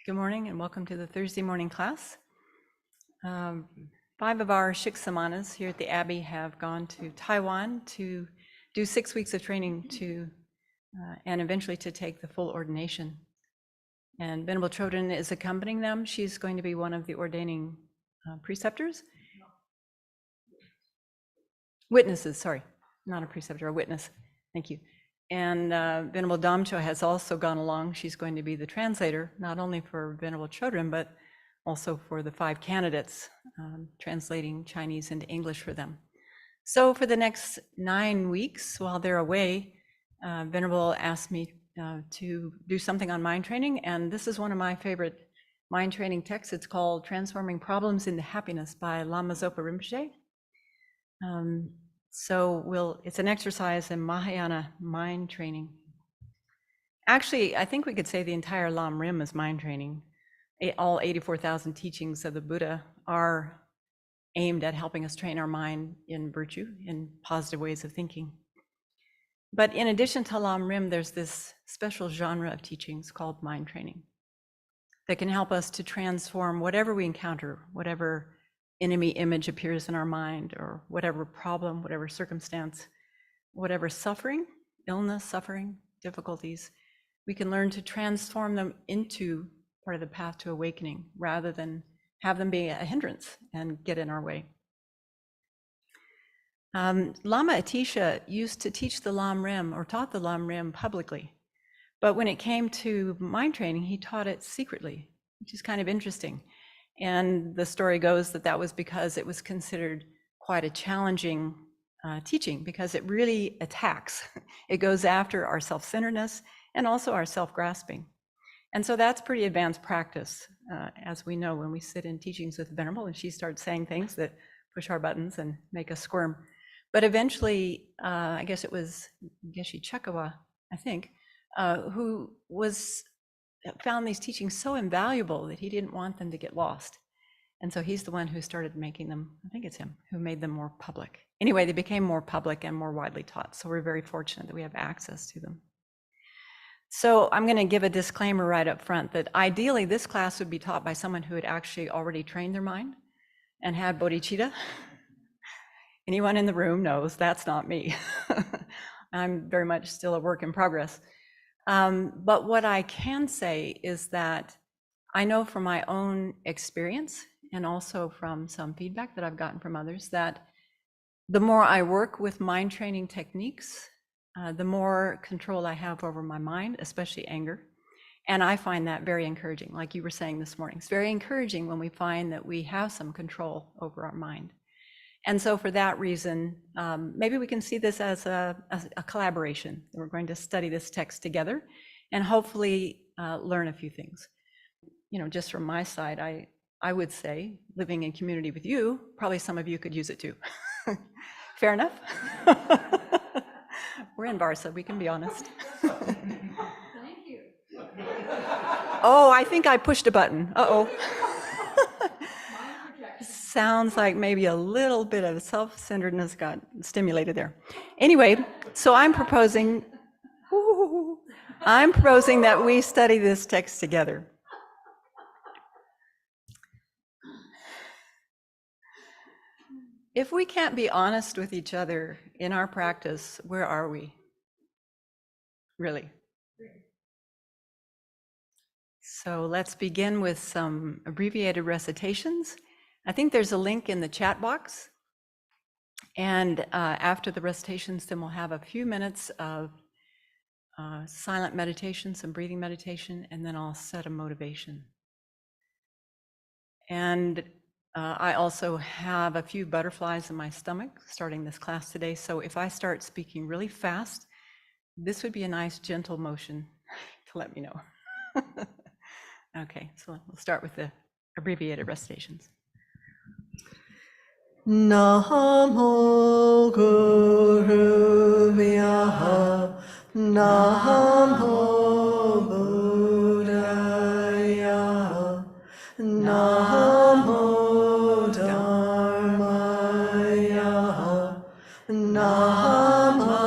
Good morning and welcome to the Thursday morning class. 5 of our Shiksamanas here at the Abbey have gone to Taiwan to do 6 weeks of training and eventually to take the full ordination. And Venerable Chodron is accompanying them. She's going to be one of the ordaining preceptors. Witnesses, sorry, not a preceptor, a witness. Thank you. And Venerable Damcho has also gone along. She's going to be the translator, not only for Venerable Chodron, but also for the 5 candidates, translating Chinese into English for them. So for the next 9 weeks, while they're away, Venerable asked me to do something on mind training, and this is one of my favorite mind training texts. It's called Transforming Problems into Happiness by Lama Zopa Rinpoche. It's an exercise in Mahayana Mind Training. Actually, I think we could say the entire Lam Rim is mind training. All 84,000 teachings of the Buddha are aimed at helping us train our mind in virtue, in positive ways of thinking. But in addition to Lam Rim, there's this special genre of teachings called mind training that can help us to transform whatever we encounter, whatever enemy image appears in our mind, or whatever problem, whatever circumstance, whatever suffering, illness, suffering, difficulties, we can learn to transform them into part of the path to awakening rather than have them be a hindrance and get in our way. Lama Atisha used to teach the Lam Rim, or taught the Lam Rim publicly, but when it came to mind training, he taught it secretly, which is kind of interesting. And the story goes that that was because it was considered quite a challenging teaching, because it really attacks. It goes after our self-centeredness and also our self-grasping. And so that's pretty advanced practice, as we know when we sit in teachings with Venerable and she starts saying things that push our buttons and make us squirm. But eventually, I guess it was Geshe Chekawa, I think, who found these teachings so invaluable that he didn't want them to get lost. And so he's the one who started making them, I think it's him, who made them more public. Anyway, they became more public and more widely taught. So we're very fortunate that we have access to them. So I'm going to give a disclaimer right up front that ideally this class would be taught by someone who had actually already trained their mind and had bodhicitta. Anyone in the room knows that's not me. I'm very much still a work in progress. But what I can say is that I know from my own experience and also from some feedback that I've gotten from others that the more I work with mind training techniques, the more control I have over my mind, especially anger. And I find that very encouraging, like you were saying this morning. It's very encouraging when we find that we have some control over our mind. And so for that reason, maybe we can see this as a collaboration. We're going to study this text together and hopefully learn a few things. You know, just from my side, I would say, living in community with you, probably some of you could use it too. Fair enough? We're in Varsa, we can be honest. Thank you. Oh, I think I pushed a button. Uh-oh. Sounds like maybe a little bit of self-centeredness got stimulated there. Anyway, so I'm proposing that we study this text together. If we can't be honest with each other in our practice, where are we? Really? So let's begin with some abbreviated recitations. I think there's a link in the chat box. And after the recitations, then we'll have a few minutes of silent meditation, some breathing meditation, and then I'll set a motivation. And I also have a few butterflies in my stomach starting this class today. So if I start speaking really fast, this would be a nice gentle motion to let me know. Okay, so we'll start with the abbreviated recitations. Namo Guru Vyaha, Namo Buddhaya, Namo Dharmaya, Namo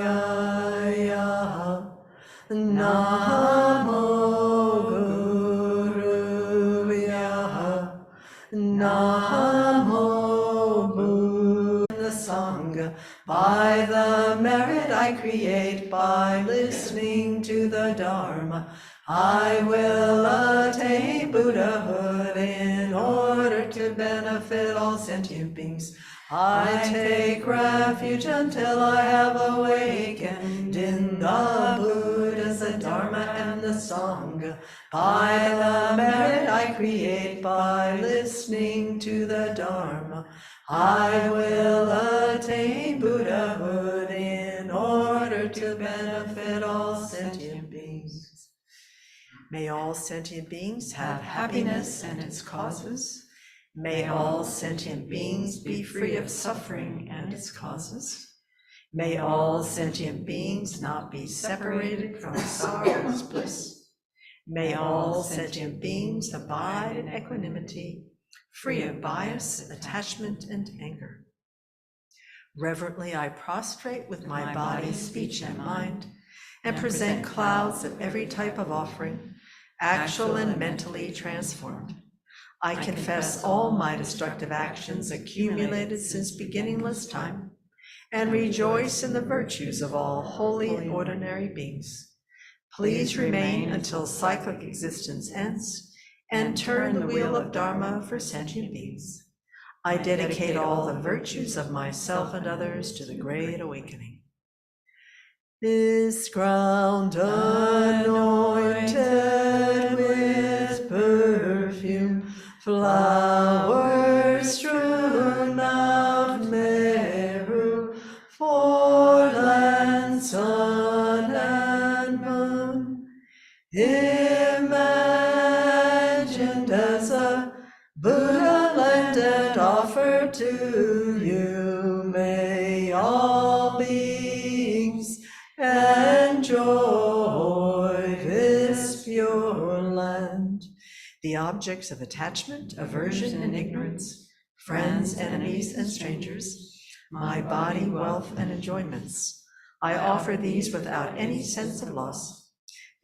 Sanghaya, Namo By the merit I create by listening to the Dharma, I will attain Buddhahood in order to benefit all sentient beings. I take refuge until I have awakened in the Buddhas, the Dharma, and the Sangha. By the merit I create by listening to the Dharma, I will attain Buddhahood in order to benefit all sentient beings. May all sentient beings have happiness and its causes. May all sentient beings be free of suffering and its causes. May all sentient beings not be separated from sorrow's bliss. May all sentient beings abide in equanimity, free of bias, attachment, and anger. Reverently I prostrate with my body, speech, and mind, and present clouds of every type of offering, actual and mentally transformed. I confess all my destructive actions accumulated since beginningless time, and rejoice in the virtues of all holy and ordinary beings. Please remain until cyclic existence ends, and turn the wheel of Dharma for sentient beings. I dedicate all the virtues of myself and others to the great awakening. This ground anointed with perfume, flowers strewn Mount Meru, foreland, sun and moon, imagined as a Buddha land and offered to you. May all beings enjoy this pure land. The objects of attachment, aversion, and ignorance, friends, enemies, and strangers, my body, wealth, and enjoyments, I offer these without any sense of loss.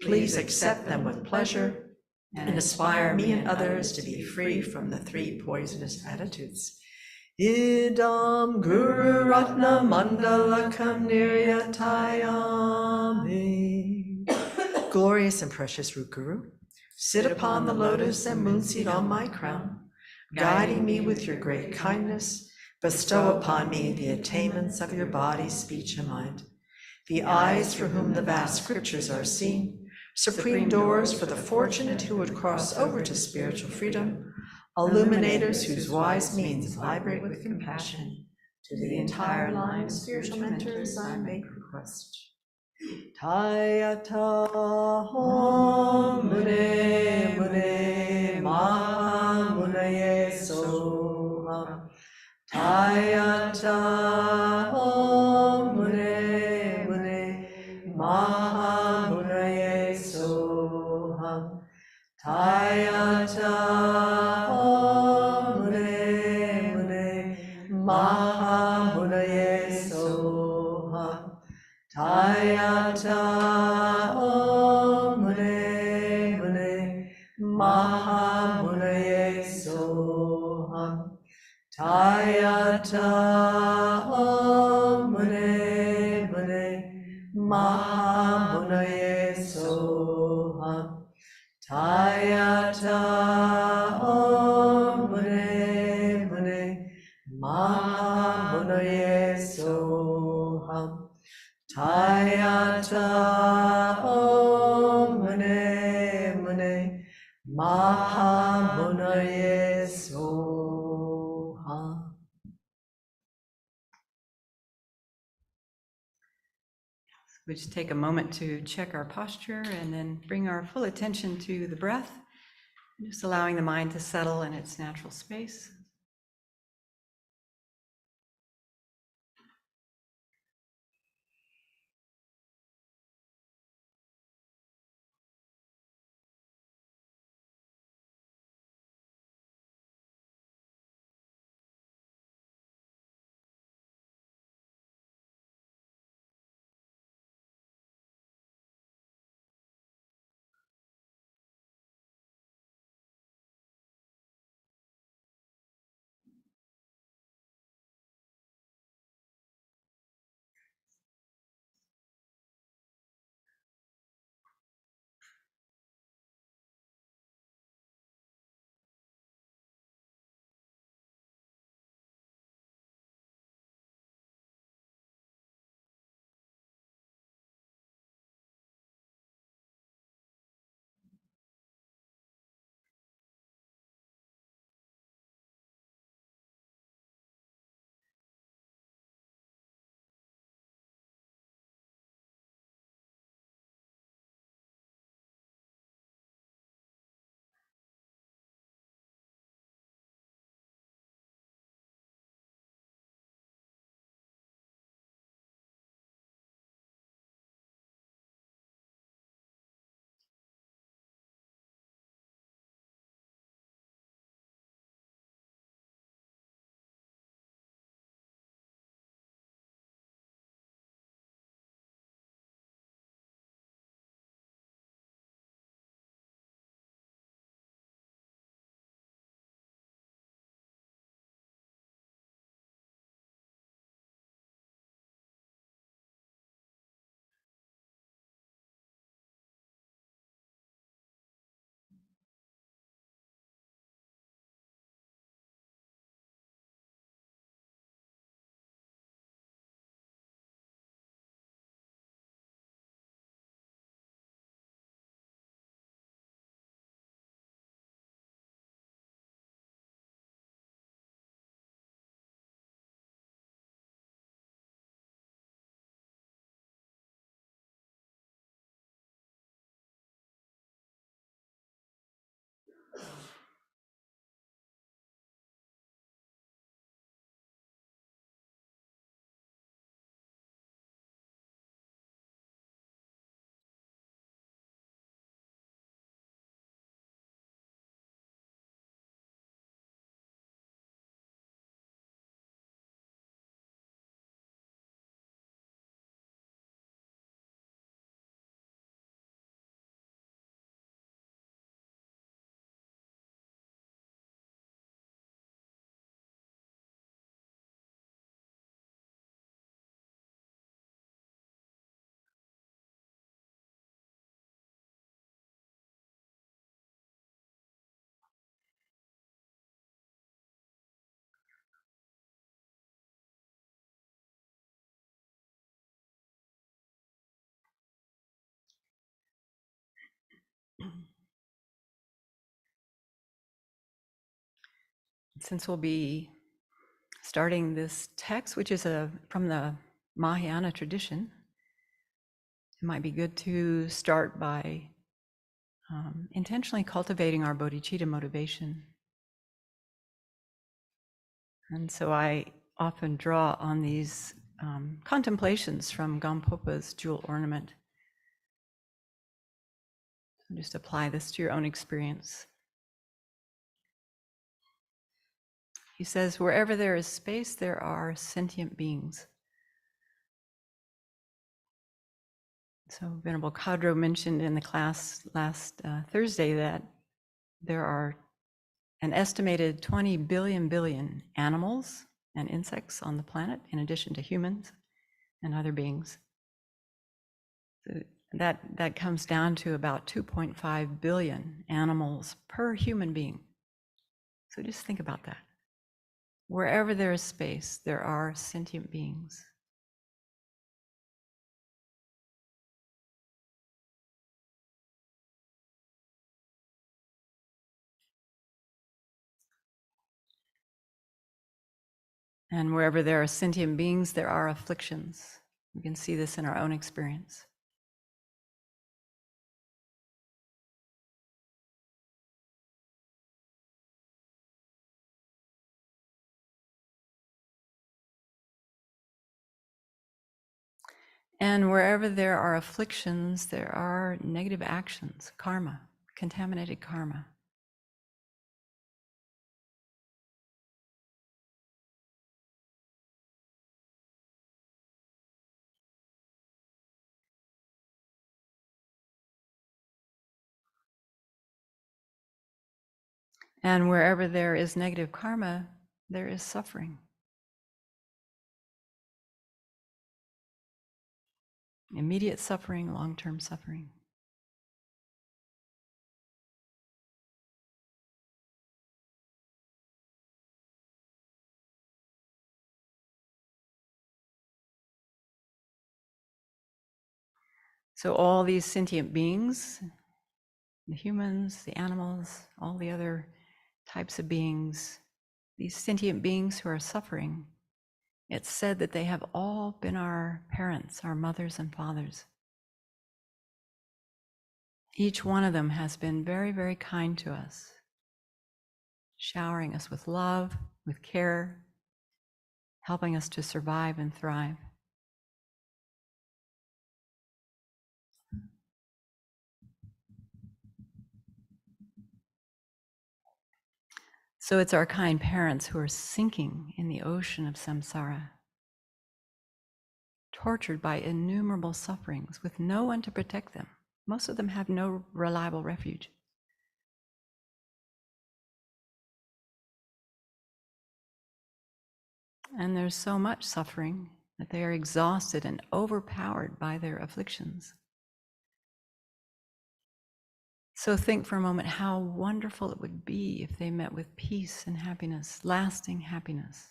Please accept them with pleasure and inspire me and others to be free from the three poisonous attitudes. Idam Guru Ratna Mandalakam Niryatayami. Glorious and precious root Guru, sit upon the lotus and moonseed on my crown, guiding me with your great kindness. Bestow upon me the attainments of your body, speech, and mind, the eyes for whom the vast scriptures are seen, supreme doors for the fortunate who would cross over to spiritual freedom, illuminators whose wise means vibrate with compassion. To the entire line of spiritual mentors I make request. Tayata Om Mune Mune Maha Munaye Soha. Tayata Om Mune Mune Maha Munaye Soha. Tayata Om Mune Mune Maha Munaye Soha. Tayata Om Mune Mune Maha Munaye Soha. Tayata Om Mune Mune Maha Munaye Soha. Tayata Om Mune Mune Maha Munaye Soha. Tayata Om Mune Mune Maha Munaye Soha. We just take a moment to check our posture and then bring our full attention to the breath, just allowing the mind to settle in its natural space. Since we'll be starting this text, which is from the Mahayana tradition, it might be good to start by intentionally cultivating our bodhicitta motivation. And so I often draw on these contemplations from Gampopa's jewel ornament. So just apply this to your own experience. He says, wherever there is space, there are sentient beings. So Venerable Kadro mentioned in the class last Thursday that there are an estimated 20 billion animals and insects on the planet, in addition to humans and other beings. So that comes down to about 2.5 billion animals per human being. So just think about that. Wherever there is space, there are sentient beings. And wherever there are sentient beings, there are afflictions. We can see this in our own experience. And wherever there are afflictions, there are negative actions, karma, contaminated karma. And wherever there is negative karma, there is suffering. Immediate suffering, long-term suffering. So all these sentient beings, the humans, the animals, all the other types of beings, these sentient beings who are suffering, it's said that they have all been our parents, our mothers and fathers. Each one of them has been very, very kind to us, showering us with love, with care, helping us to survive and thrive. So it's our kind parents who are sinking in the ocean of samsara, tortured by innumerable sufferings with no one to protect them. Most of them have no reliable refuge. And there's so much suffering that they are exhausted and overpowered by their afflictions. So think for a moment how wonderful it would be if they met with peace and happiness, lasting happiness.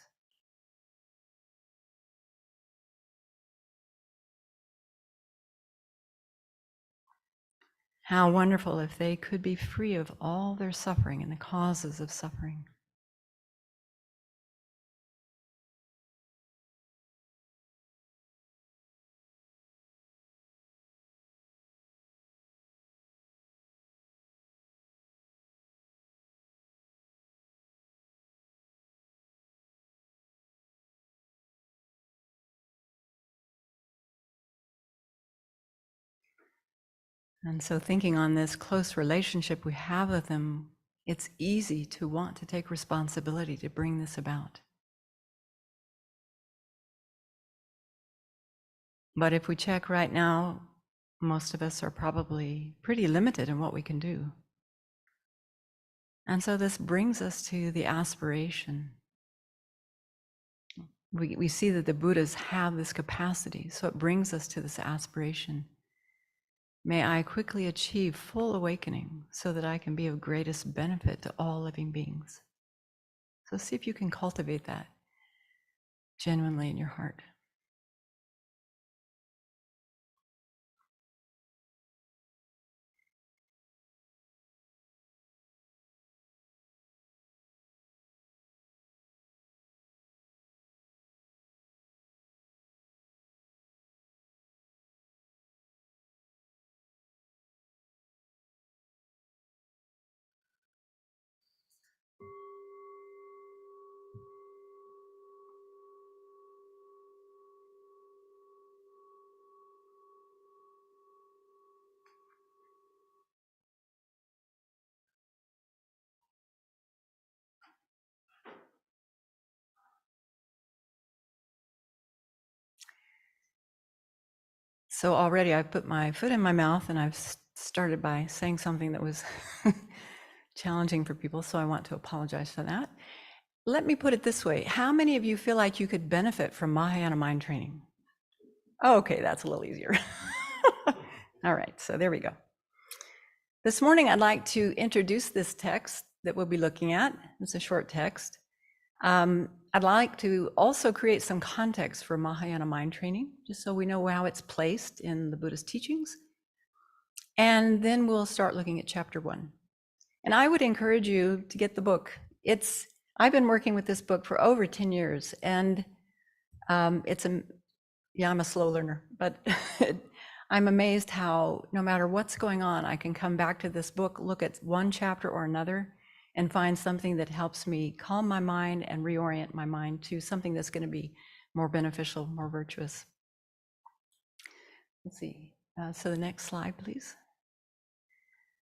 How wonderful if they could be free of all their suffering and the causes of suffering. And so thinking on this close relationship we have with him, it's easy to want to take responsibility to bring this about. But if we check right now, most of us are probably pretty limited in what we can do. And so this brings us to the aspiration. We see that the Buddhas have this capacity, so it brings us to this aspiration. May I quickly achieve full awakening so that I can be of greatest benefit to all living beings. So see if you can cultivate that genuinely in your heart. So already I've put my foot in my mouth and I've started by saying something that was challenging for people, so I want to apologize for that. Let me put it this way. How many of you feel like you could benefit from Mahayana Mind Training? Oh, okay, that's a little easier. All right, so there we go. This morning I'd like to introduce this text that we'll be looking at. It's a short text. I'd like to also create some context for Mahayana Mind Training, just so we know how it's placed in the Buddhist teachings. And then we'll start looking at chapter 1. And I would encourage you to get the book. I've been working with this book for over 10 years, and I'm a slow learner, but I'm amazed how no matter what's going on, I can come back to this book, look at one chapter or another, and find something that helps me calm my mind and reorient my mind to something that's going to be more beneficial, more virtuous. Let's see. So the next slide, please.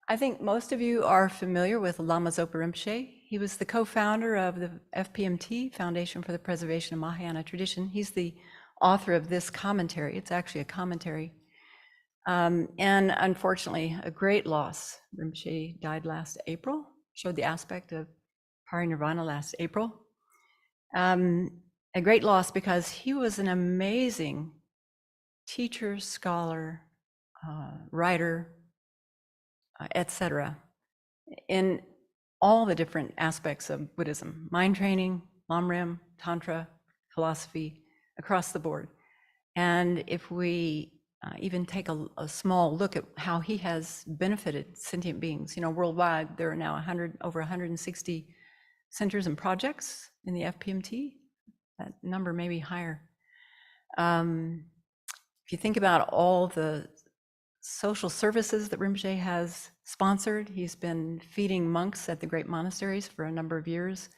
I think most of you are familiar with Lama Zopa Rinpoche. He was the co-founder of the FPMT, Foundation for the Preservation of Mahayana Tradition. He's the author of this commentary. It's actually a commentary. And unfortunately, a great loss. Rinpoche died last April, showed the aspect of parinirvana last April. A great loss because he was an amazing teacher, scholar, writer, etc., in all the different aspects of Buddhism, mind training, Lam Rim, Tantra, philosophy, across the board. And if we even take a small look at how he has benefited sentient beings, worldwide, there are now over 160 centers and projects in the FPMT. That number may be higher. If you think about all the social services that Rinpoche has sponsored, he's been feeding monks at the great monasteries for a number of years,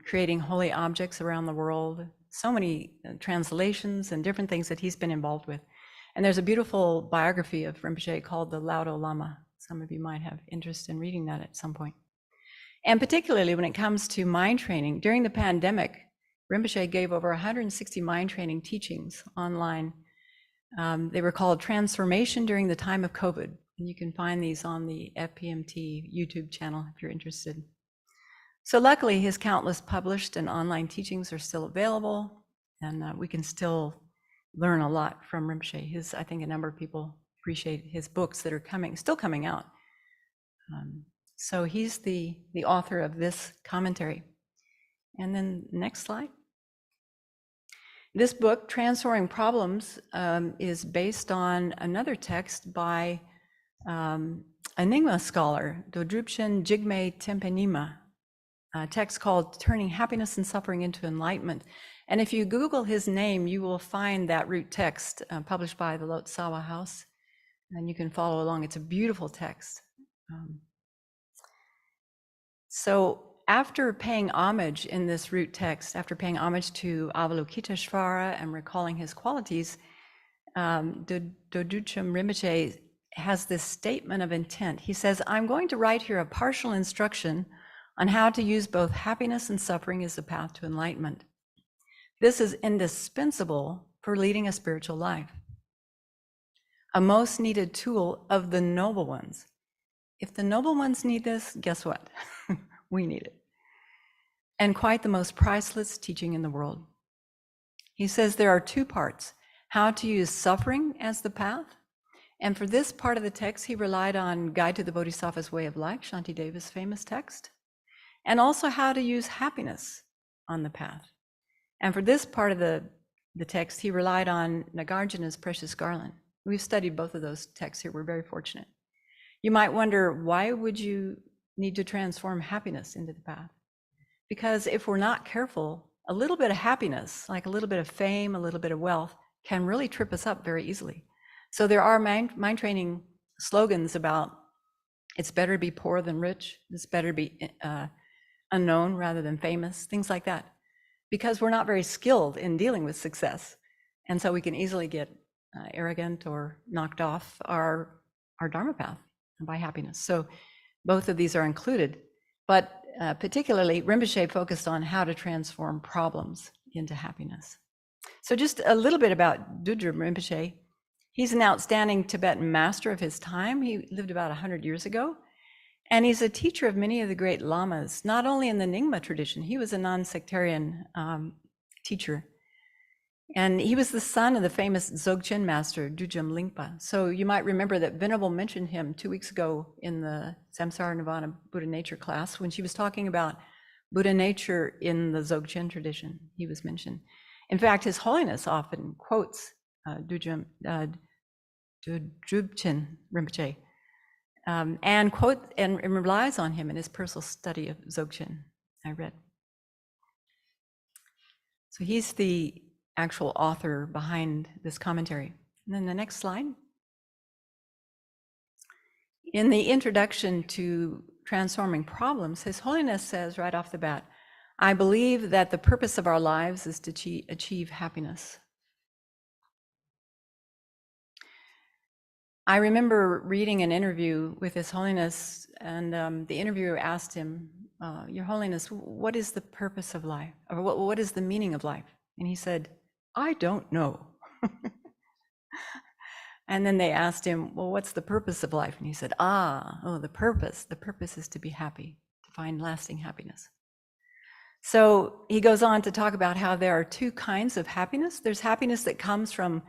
creating holy objects around the world, so many translations and different things that he's been involved with. And there's a beautiful biography of Rinpoche called the Laudo Lama. Some of you might have interest in reading that at some point. And particularly when it comes to mind training, during the pandemic, Rinpoche gave over 160 mind training teachings online. They were called Transformation During the Time of COVID. And you can find these on the FPMT YouTube channel if you're interested. So luckily, his countless published and online teachings are still available, and we can still learn a lot from Rinpoche. I think a number of people appreciate his books that are still coming out. So he's the author of this commentary. And then next slide. This book, Transforming Problems, is based on another text by Enigma scholar, Dodrupchen Jigme Tempenima, a text called Turning Happiness and Suffering into Enlightenment. And if you Google his name, you will find that root text published by the Lotsawa House, and you can follow along. It's a beautiful text. So after paying homage in this root text, after paying homage to Avalokiteshvara and recalling his qualities, Dodrupchen Rinpoche has this statement of intent. He says, I'm going to write here a partial instruction on how to use both happiness and suffering as a path to enlightenment. This is indispensable for leading a spiritual life, a most needed tool of the noble ones. If the noble ones need this, guess what? We need it. And quite the most priceless teaching in the world. He says there are two parts: how to use suffering as the path. And for this part of the text, he relied on Guide to the Bodhisattva's Way of Life, Shantideva's famous text, and also how to use happiness on the path. And for this part of the text, he relied on Nagarjuna's Precious Garland. We've studied both of those texts here. We're very fortunate. You might wonder, why would you need to transform happiness into the path? Because if we're not careful, a little bit of happiness, like a little bit of fame, a little bit of wealth, can really trip us up very easily. So there are mind training slogans about it's better to be poor than rich, it's better to be unknown rather than famous, things like that, because we're not very skilled in dealing with success. And so we can easily get arrogant or knocked off our Dharma path by happiness. So both of these are included, but particularly Rinpoche focused on how to transform problems into happiness. So just a little bit about Dudjom Rinpoche. He's an outstanding Tibetan master of his time. He lived about 100 years ago. And he's a teacher of many of the great lamas, not only in the Nyingma tradition. He was a non-sectarian teacher. And he was the son of the famous Dzogchen master, Dudjom Lingpa. So you might remember that Venerable mentioned him 2 weeks ago in the Samsara Nirvana Buddha Nature class when she was talking about Buddha nature in the Dzogchen tradition. He was mentioned. In fact, His Holiness often quotes Dudjom Rinpoche and relies on him in his personal study of Dzogchen, I read. So he's the actual author behind this commentary. And then the next slide. In the introduction to Transforming Problems, His Holiness says right off the bat, I believe that the purpose of our lives is to achieve happiness. I remember reading an interview with His Holiness, and the interviewer asked him, Your Holiness, what is the purpose of life? Or what is the meaning of life? And he said, I don't know. And then they asked him, well, what's the purpose of life? And he said, the purpose. The purpose is to be happy, to find lasting happiness. So he goes on to talk about how there are two kinds of happiness. There's happiness that comes from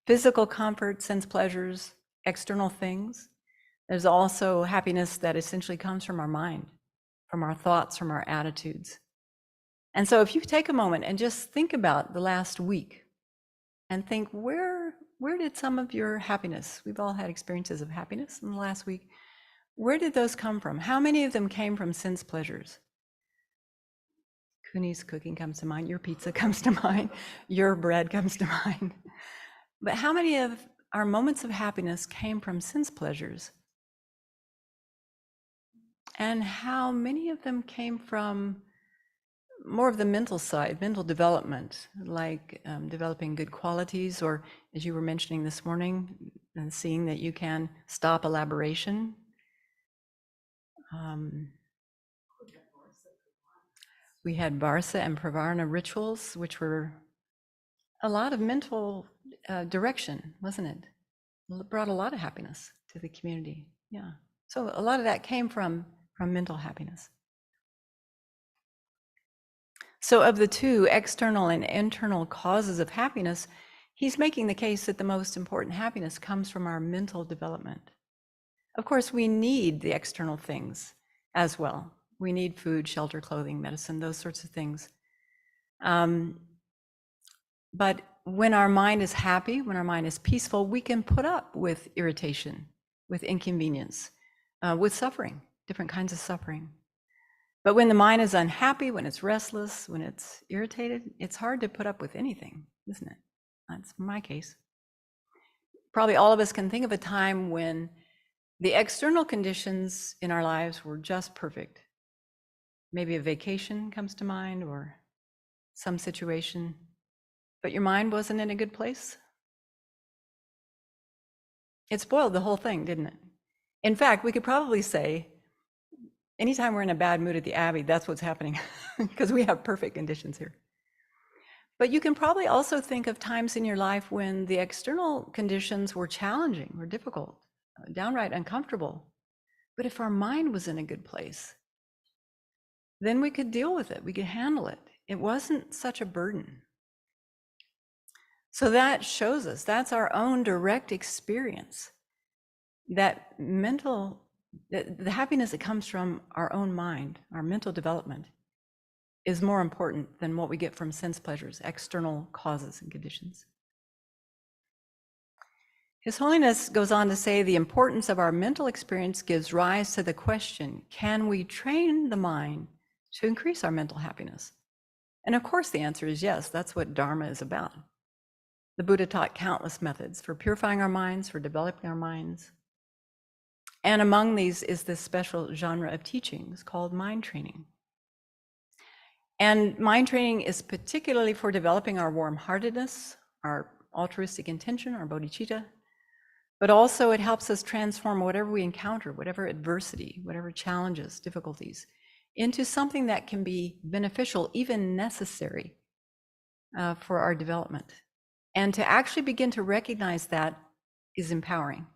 physical comfort, sense pleasures, external things. There's also happiness that essentially comes from our mind, from our thoughts, from our attitudes. And so if you take a moment and just think about the last week and think, where did some of your happiness, we've all had experiences of happiness in the last week, where did those come from? How many of them came from sense pleasures? Kuni's cooking comes to mind, your pizza comes to mind, your bread comes to mind. But how many of our moments of happiness came from sense pleasures? And how many of them came from more of the mental side, mental development, like developing good qualities, or as you were mentioning this morning, and seeing that you can stop elaboration. We had Varsa and Pravarna rituals, which were a lot of mental direction, wasn't it? It brought a lot of happiness to the community. Yeah. So a lot of that came from mental happiness. So of the two, external and internal causes of happiness, he's making the case that the most important happiness comes from our mental development. Of course, we need the external things as well. We need food, shelter, clothing, medicine, those sorts of things. But when our mind is happy, when our mind is peaceful, we can put up with irritation, with inconvenience, with suffering, different kinds of suffering. But when the mind is unhappy, when it's restless, when it's irritated, it's hard to put up with anything, isn't it? That's my case. Probably all of us can think of a time when the external conditions in our lives were just perfect. Maybe a vacation comes to mind or some situation, but your mind wasn't in a good place. It spoiled the whole thing, didn't it? In fact, we could probably say, anytime we're in a bad mood at the Abbey, that's what's happening, because we have perfect conditions here. But you can probably also think of times in your life when the external conditions were challenging or difficult, downright uncomfortable. But if our mind was in a good place, then we could deal with it, we could handle it. It wasn't such a burden. So that shows us, that's our own direct experience, that the happiness that comes from our own mind, our mental development, is more important than what we get from sense pleasures, external causes and conditions. His Holiness goes on to say the importance of our mental experience gives rise to the question, can we train the mind to increase our mental happiness? And of course the answer is yes, that's what Dharma is about. The Buddha taught countless methods for purifying our minds, for developing our minds. And among these is this special genre of teachings called mind training. And mind training is particularly for developing our warm-heartedness, our altruistic intention, our bodhicitta, but also it helps us transform whatever we encounter, whatever adversity, whatever challenges, difficulties, into something that can be beneficial, even necessary for our development. And to actually begin to recognize that is empowering.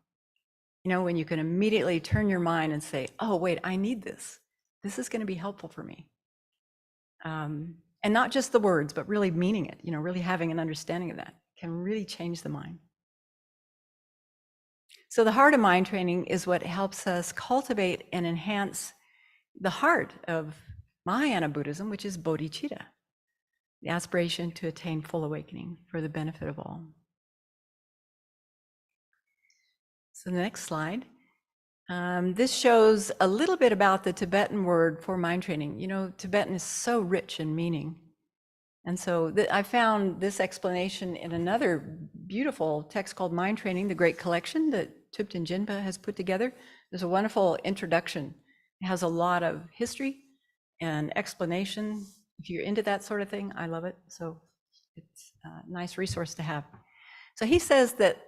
You know, when you can immediately turn your mind and say, oh, wait, I need this. This is going to be helpful for me. And not just the words, but really meaning it, you know, really having an understanding of that can really change the mind. So the heart of mind training is what helps us cultivate and enhance the heart of Mahayana Buddhism, which is bodhicitta, the aspiration to attain full awakening for the benefit of all. So the next slide. This shows a little bit about the Tibetan word for mind training. You know, Tibetan is so rich in meaning. And so I found this explanation in another beautiful text called Mind Training, the Great Collection that Thupten Jinpa has put together. There's a wonderful introduction. It has a lot of history and explanation. If you're into that sort of thing, I love it. So it's a nice resource to have. So he says that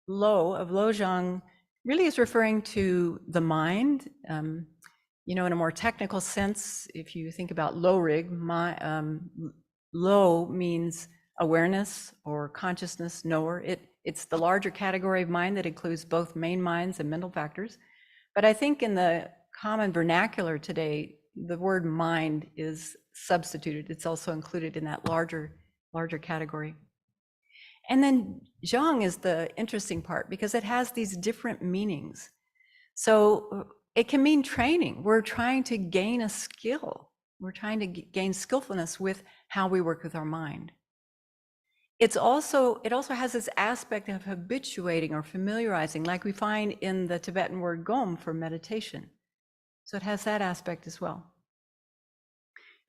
Lo of Lojong really is referring to the mind. You know, in a more technical sense, if you think about Lo Rig, Lo means awareness or consciousness, knower. It's the larger category of mind that includes both main minds and mental factors. But I think in the common vernacular today, the word mind is substituted. It's also included in that larger category. And then Zhang is the interesting part because it has these different meanings. So it can mean training. We're trying to gain a skill. We're trying to gain skillfulness with how we work with our mind. It also has this aspect of habituating or familiarizing, like we find in the Tibetan word gom for meditation. So it has that aspect as well.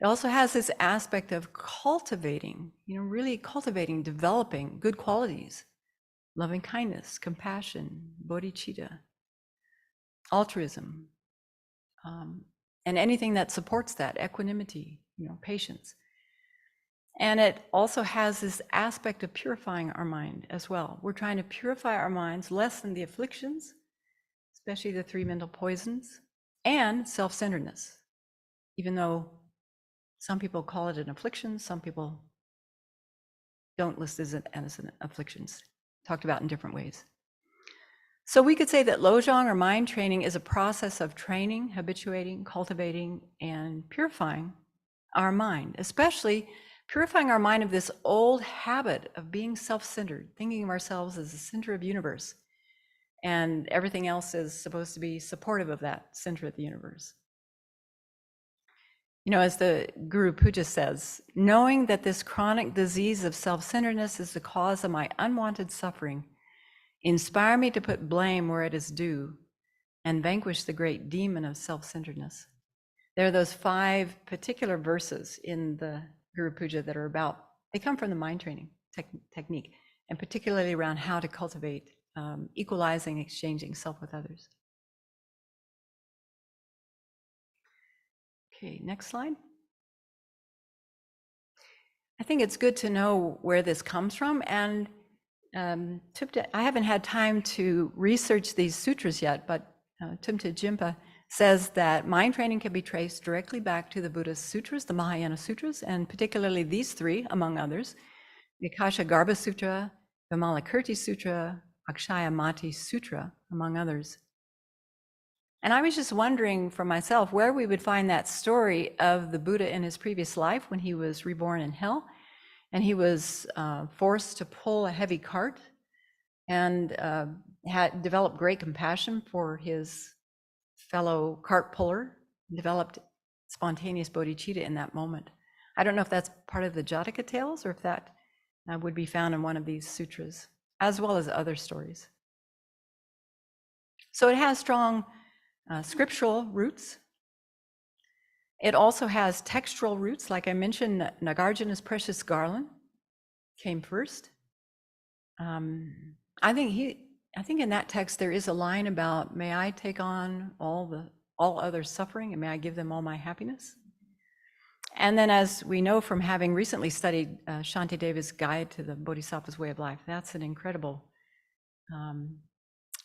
It also has this aspect of cultivating, you know, really cultivating, developing good qualities, loving kindness, compassion, bodhicitta, altruism, and anything that supports that, equanimity, you know, patience. And it also has this aspect of purifying our mind as well. We're trying to purify our minds, lessen the afflictions, especially the three mental poisons, and self-centeredness, even though some people call it an affliction, some people don't list it as an afflictions, talked about in different ways. So we could say that Lojong or mind training is a process of training, habituating, cultivating, and purifying our mind, especially purifying our mind of this old habit of being self-centered, thinking of ourselves as the center of the universe, and everything else is supposed to be supportive of that center of the universe. You know, as the Guru Puja says, knowing that this chronic disease of self-centeredness is the cause of my unwanted suffering, inspire me to put blame where it is due and vanquish the great demon of self-centeredness. There are those 5 particular verses in the Guru Puja that are about, they come from the mind training technique, and particularly around how to cultivate equalizing, exchanging self with others. Okay, next slide. I think it's good to know where this comes from, and I haven't had time to research these sutras yet, but Tumta Jimpa says that mind training can be traced directly back to the Buddha's sutras, the Mahayana sutras, and particularly these three, among others, the Akasha Garbha Sutra, Vimalakirti Sutra, Akshaya Mati Sutra, among others. And I was just wondering for myself where we would find that story of the Buddha in his previous life when he was reborn in hell, and he was forced to pull a heavy cart, and had developed great compassion for his fellow cart puller, developed spontaneous bodhicitta in that moment. I don't know if that's part of the Jataka tales or if that would be found in one of these sutras, as well as other stories. So it has strong scriptural roots. It also has textual roots. Like I mentioned, Nagarjuna's precious garland came first. I think in that text there is a line about, may I take on all others' suffering, and may I give them all my happiness. And then, as we know from having recently studied Shantideva's Guide to the Bodhisattva's Way of Life, that's an incredible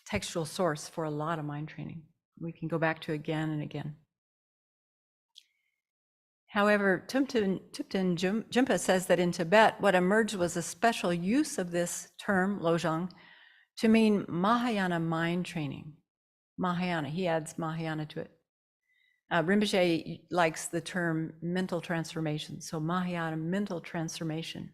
textual source for a lot of mind training. We can go back to again and again. However, Thupten Jimpa says that in Tibet, what emerged was a special use of this term, lojong, to mean Mahayana mind training. Mahayana, he adds Mahayana to it. Rinpoche likes the term mental transformation, so Mahayana mental transformation.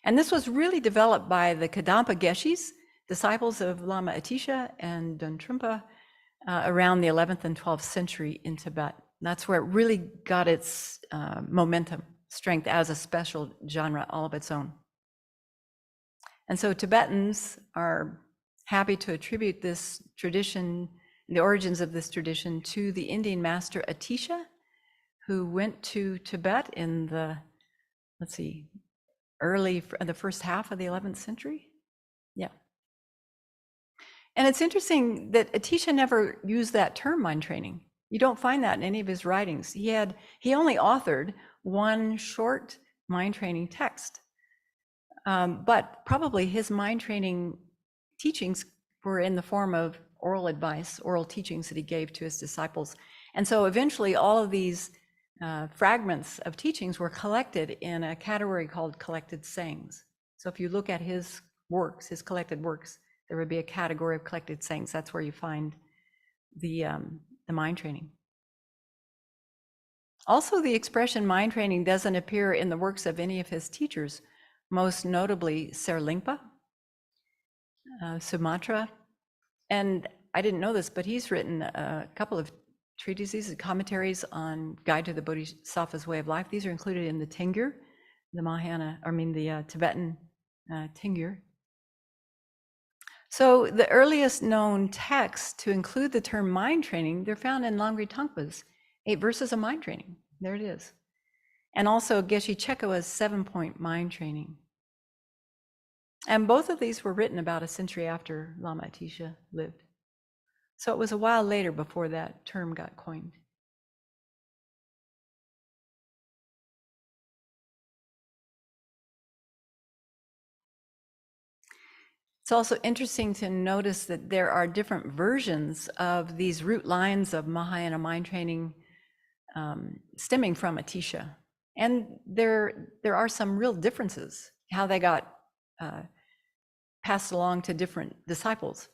And this was really developed by the Kadampa Geshis, disciples of Lama Atisha and Döntrumpa, around the 11th and 12th century in Tibet. That's where it really got its momentum, strength as a special genre all of its own. And so Tibetans are happy to attribute this tradition, the origins of this tradition, to the Indian master Atisha, who went to Tibet in the, the first half of the 11th century. Yeah. And it's interesting that Atisha never used that term, mind training. You don't find that in any of his writings. He only authored one short mind training text. But probably his mind training teachings were in the form of oral advice, oral teachings that he gave to his disciples. And so eventually all of these fragments of teachings were collected in a category called collected sayings. So if you look at his works, his collected works, there would be a category of collected sayings. That's where you find the mind training. Also, the expression mind training doesn't appear in the works of any of his teachers, most notably Serlingpa, Sumatra. And I didn't know this, but he's written a couple of treatises and commentaries on Guide to the Bodhisattva's Way of Life. These are included in the Tengyur, the Tibetan Tengyur. So the earliest known texts to include the term mind training, they're found in Langri Tangpa's 8 verses of mind training. There it is. And also Geshe Chekawa's 7-point mind training. And both of these were written about a century after Lama Atisha lived. So it was a while later before that term got coined. It's also interesting to notice that there are different versions of these root lines of Mahayana mind training stemming from Atisha. And there are some real differences, how they got passed along to different disciples.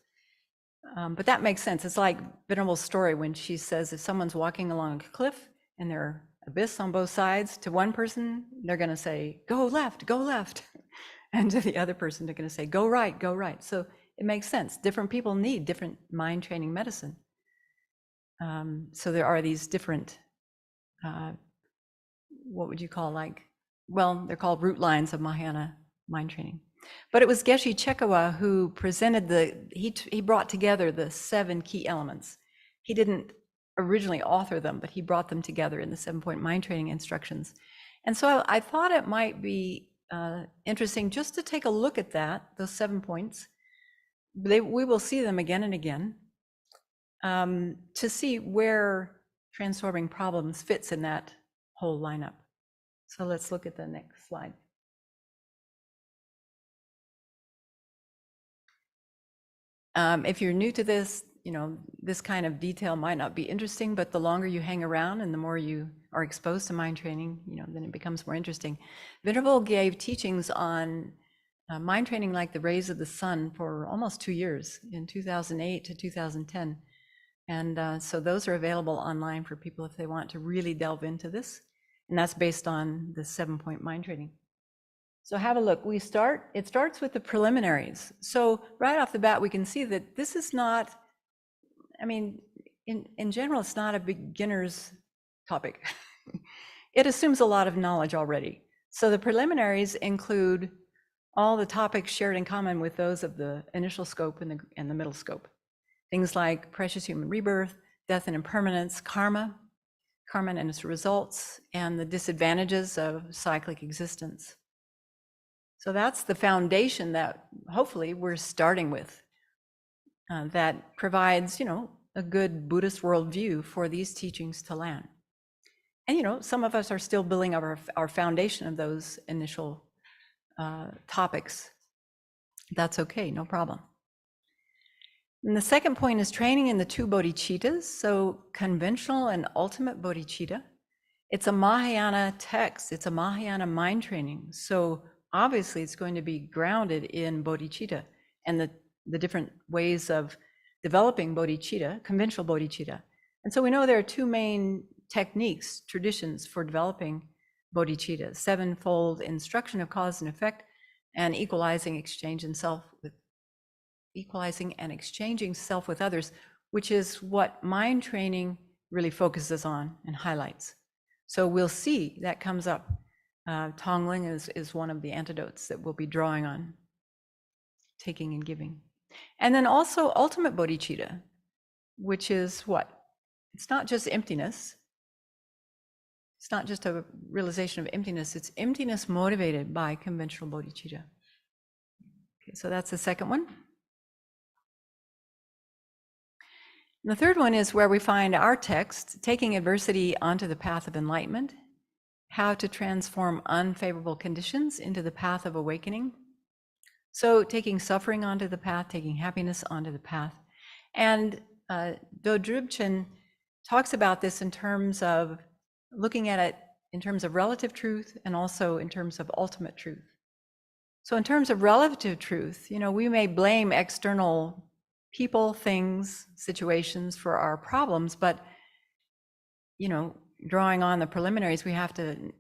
But that makes sense. It's like Venerable's story when she says if someone's walking along a cliff and there are abyss on both sides, to one person, they're going to say, go left, go left. And to the other person, they're going to say, go right, go right. So it makes sense. Different people need different mind training medicine. So there are these different, what would you call they're called root lines of Mahayana mind training. But it was Geshe Chekawa who presented he brought together the 7 key elements. He didn't originally author them, but he brought them together in the 7-point mind training instructions. And so I thought it might be interesting just to take a look at those 7 points. We will see them again and again to see where transforming problems fits in that whole lineup. So let's look at the next slide. If you're new to this, this kind of detail might not be interesting, but the longer you hang around and the more you are exposed to mind training, then it becomes more interesting. Venerable gave teachings on mind training like the rays of the sun for almost 2 years, in 2008 to 2010. And so those are available online for people if they want to really delve into this. And that's based on the 7-point mind training. So have a look. It starts with the preliminaries. So right off the bat, we can see that this is not, in general, it's not a beginner's topic. It assumes a lot of knowledge already. So the preliminaries include all the topics shared in common with those of the initial scope and the middle scope. Things like precious human rebirth, death and impermanence, karma and its results, and the disadvantages of cyclic existence. So that's the foundation that hopefully we're starting with, that provides, a good Buddhist worldview for these teachings to land. And, some of us are still building up our foundation of those initial topics. That's okay, no problem. And the second point is training in the 2 bodhicittas, so conventional and ultimate bodhicitta. It's a Mahayana text, it's a Mahayana mind training. So obviously it's going to be grounded in bodhicitta and the different ways of developing bodhicitta, conventional bodhicitta. And so we know there are 2 main techniques, traditions for developing bodhicitta: 7-fold instruction of cause and effect, and equalizing and exchanging self with others, which is what mind training really focuses on and highlights. So we'll see that comes up. Tongling is one of the antidotes that we'll be drawing on, taking and giving. And then also ultimate bodhicitta, which is what? It's not just emptiness. It's not just a realization of emptiness, it's emptiness motivated by conventional bodhicitta. Okay, so that's the second one. And the third one is where we find our text, taking adversity onto the path of enlightenment, how to transform unfavorable conditions into the path of awakening. So taking suffering onto the path, taking happiness onto the path. And Do Drubchen talks about this in terms of looking at it in terms of relative truth and also in terms of ultimate truth. So in terms of relative truth, we may blame external people, things, situations for our problems, but drawing on the preliminaries, we have to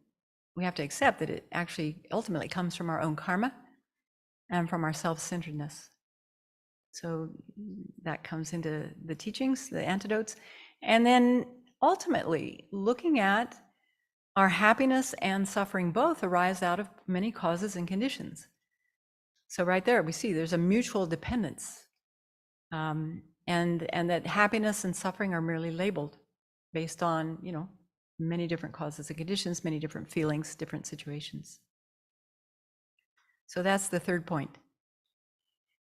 accept that it actually ultimately comes from our own karma and from our self-centeredness. So that comes into the teachings, the antidotes, and then ultimately looking at our happiness and suffering both arise out of many causes and conditions. So right there we see there's a mutual dependence. And that happiness and suffering are merely labeled based on, many different causes and conditions, many different feelings, different situations. So that's the third point.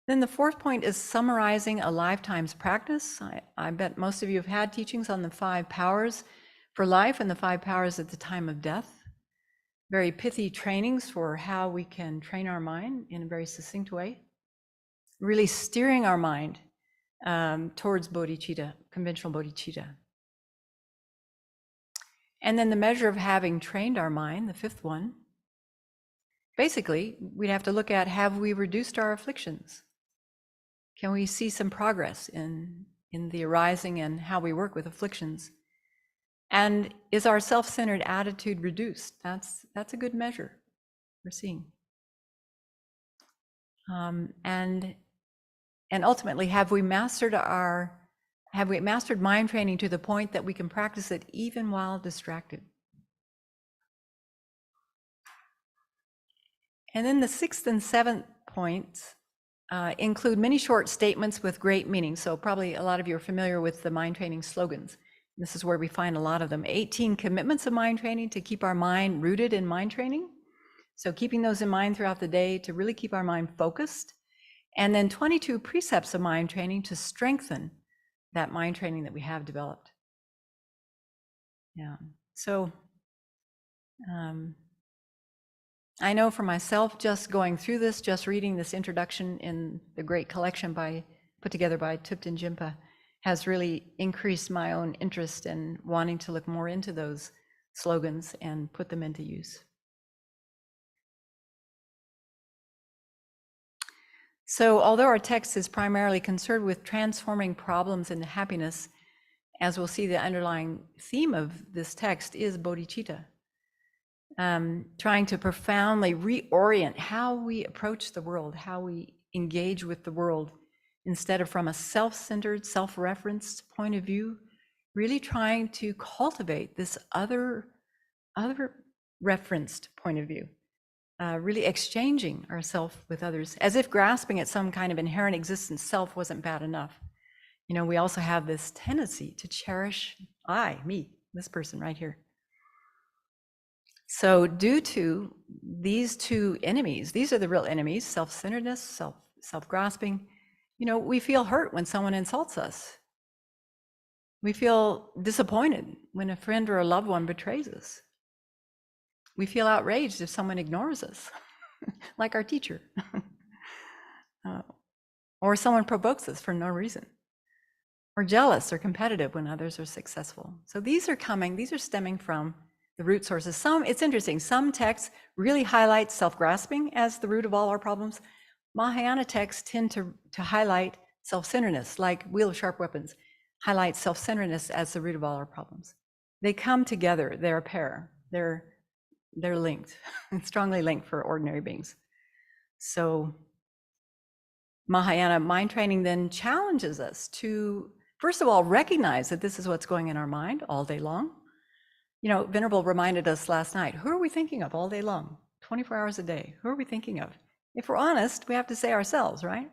Then the fourth point is summarizing a lifetime's practice. I bet most of you have had teachings on the 5 powers for life and the 5 powers at the time of death. Very pithy trainings for how we can train our mind in a very succinct way. Really steering our mind towards bodhicitta, conventional bodhicitta. And then the measure of having trained our mind, the 5th one, basically we'd have to look at, have we reduced our afflictions? Can we see some progress in the arising and how we work with afflictions? And is our self-centered attitude reduced? That's a good measure we're seeing. And ultimately, have we mastered mind training to the point that we can practice it even while distracted? And then the 6th and 7th points include many short statements with great meaning. So probably a lot of you are familiar with the mind training slogans. This is where we find a lot of them. 18 commitments of mind training to keep our mind rooted in mind training. So keeping those in mind throughout the day to really keep our mind focused. And then 22 precepts of mind training to strengthen that mind training that we have developed. Yeah, so I know for myself, just going through this, just reading this introduction in the great collection by put together by Thupten Jinpa, has really increased my own interest in wanting to look more into those slogans and put them into use. So although our text is primarily concerned with transforming problems into happiness, as we'll see, the underlying theme of this text is bodhicitta, trying to profoundly reorient how we approach the world, how we engage with the world, instead of from a self-centered, self-referenced point of view, really trying to cultivate this other referenced point of view, really exchanging ourselves with others, as if grasping at some kind of inherent existence self wasn't bad enough. You know, we also have this tendency to cherish I, me, this person right here. So due to these two enemies, these are the real enemies, self-centeredness, self-grasping, you know, we feel hurt when someone insults us. We feel disappointed when a friend or a loved one betrays us. We feel outraged if someone ignores us, like our teacher, or someone provokes us for no reason. Or jealous or competitive when others are successful. So these are stemming from the root sources. It's interesting, some texts really highlight self-grasping as the root of all our problems. Mahayana texts tend to highlight self-centeredness, like Wheel of Sharp Weapons, highlight self-centeredness as the root of all our problems. They come together, they're a pair, they're linked, strongly linked for ordinary beings. So Mahayana mind training then challenges us to, first of all, recognize that this is what's going in our mind all day long. You know, Venerable reminded us last night, who are we thinking of all day long, 24 hours a day? Who are we thinking of? If we're honest, we have to say ourselves, right?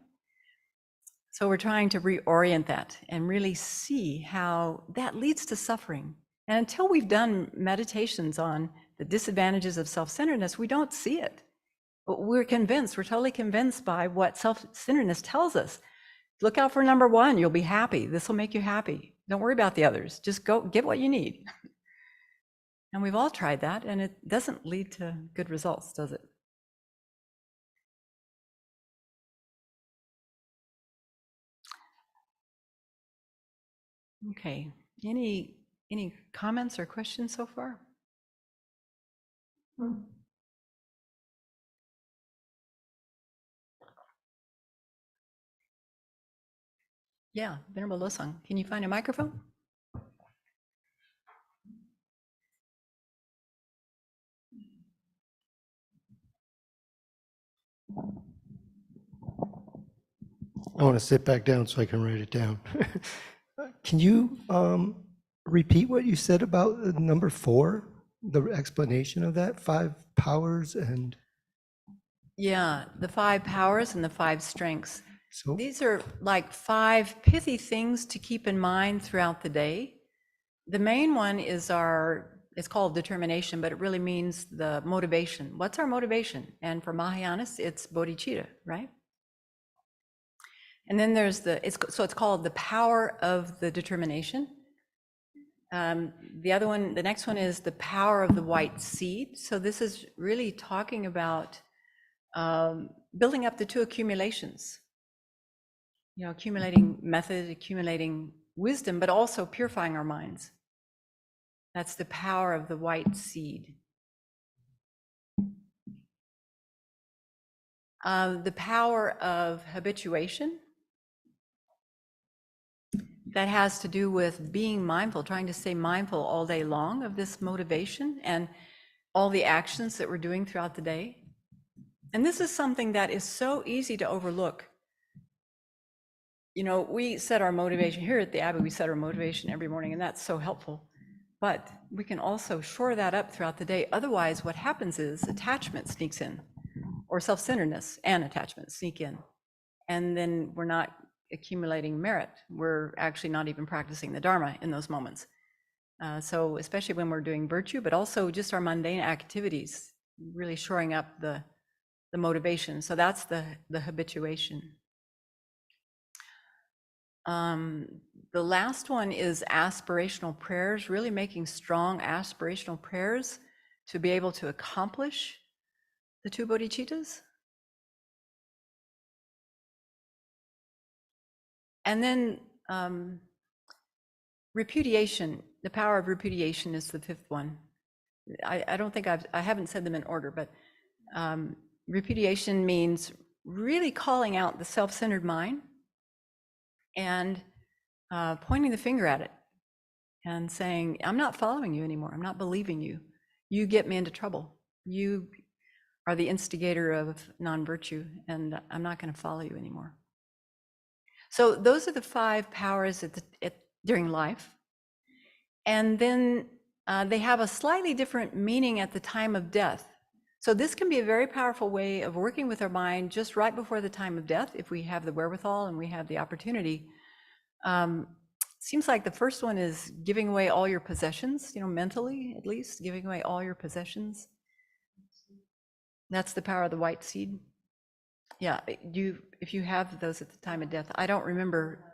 So we're trying to reorient that and really see how that leads to suffering. And until we've done meditations on the disadvantages of self-centeredness, we don't see it. But we're totally convinced by what self-centeredness tells us. Look out for number one, you'll be happy. This will make you happy. Don't worry about the others. Just go get what you need. And we've all tried that, and it doesn't lead to good results, does it? Okay, any comments or questions so far? Yeah, Venerable Losang, can you find a microphone? I want to sit back down so I can write it down. Can you repeat what you said about number 4, the explanation of that, 5 powers and? Yeah, the 5 powers and the 5 strengths. So These are like 5 pithy things to keep in mind throughout the day. The main one is it's called determination, but it really means the motivation. What's our motivation? And for Mahayanas, it's bodhicitta, right? And then there's it's called the power of the determination. The next one is the power of the white seed. So this is really talking about building up the 2 accumulations. You know, accumulating method, accumulating wisdom, but also purifying our minds. That's the power of the white seed. The power of habituation. That has to do with being mindful, trying to stay mindful all day long of this motivation and all the actions that we're doing throughout the day. And this is something that is so easy to overlook. You know, we set our motivation here at the Abbey, we set our motivation every morning, and that's so helpful. But we can also shore that up throughout the day. Otherwise, what happens is attachment sneaks in, or self-centeredness and attachment sneak in. And then we're not accumulating merit. We're actually not even practicing the Dharma in those moments. So especially when we're doing virtue, but also just our mundane activities, really shoring up the motivation. So that's the habituation. The last one is aspirational prayers, really making strong aspirational prayers to be able to accomplish the 2 bodhicittas. And then repudiation, the power of repudiation is the fifth one. I don't think I haven't said them in order, but repudiation means really calling out the self-centered mind and pointing the finger at it and saying, I'm not following you anymore. I'm not believing you. You get me into trouble. You are the instigator of non-virtue, and I'm not going to follow you anymore. So those are the 5 powers during life. And then they have a slightly different meaning at the time of death. So this can be a very powerful way of working with our mind just right before the time of death, if we have the wherewithal and we have the opportunity. Seems like the first one is giving away all your possessions, mentally at least, giving away all your possessions. That's the power of the white seed. Yeah, if you have those at the time of death, I don't remember.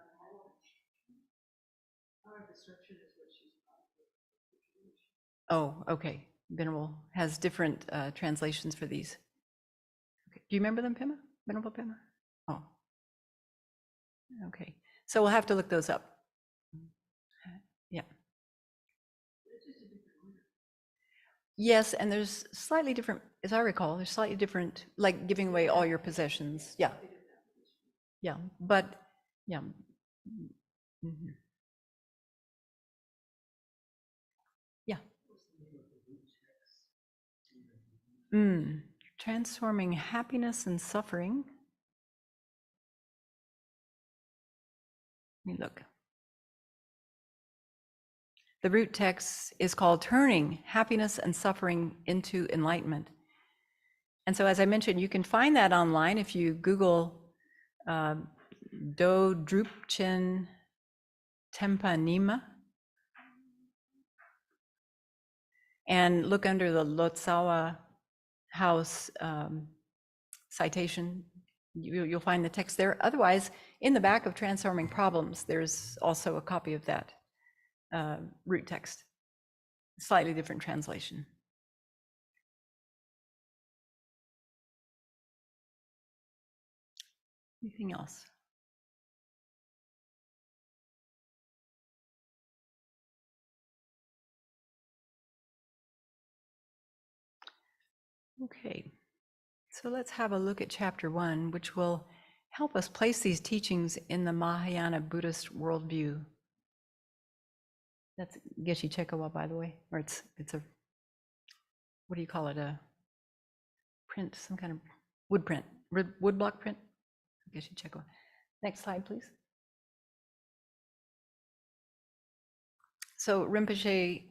Oh, okay. Venerable has different translations for these. Okay. Do you remember them, Pema? Venerable Pema? Oh, okay. So we'll have to look those up. Yeah. Yes, and there's slightly different, as I recall, there's slightly different, like giving away all your possessions. Yeah. Yeah, but yeah. Mhm. Yeah. Transforming happiness and suffering. Let me look. The root text is called Turning Happiness and Suffering into Enlightenment. And so, as I mentioned, you can find that online if you Google Do Drupchen Tempanima and look under the Lotsawa House citation. You'll find the text there. Otherwise, in the back of Transforming Problems, there's also a copy of that root text, slightly different translation. Anything else? Okay, so let's have a look at chapter 1, which will help us place these teachings in the Mahayana Buddhist worldview. That's Geshe Chekawa, by the way, or it's a, what do you call it, a print, some kind of wood print, wood block print? Geshe Chekawa. Next slide, please. So Rinpoche,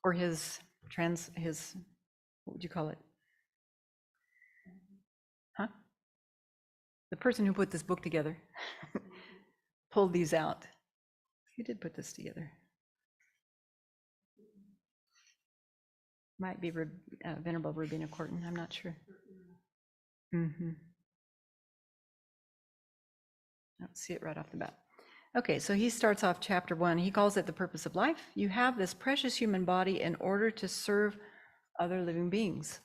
or his, what would you call it? Huh? The person who put this book together pulled these out. Who did put this together? Might be Venerable Rubina Corton, I'm not sure. I don't see it right off the bat. Okay, so he starts off chapter 1. He calls it the purpose of life. You have this precious human body in order to serve other living beings.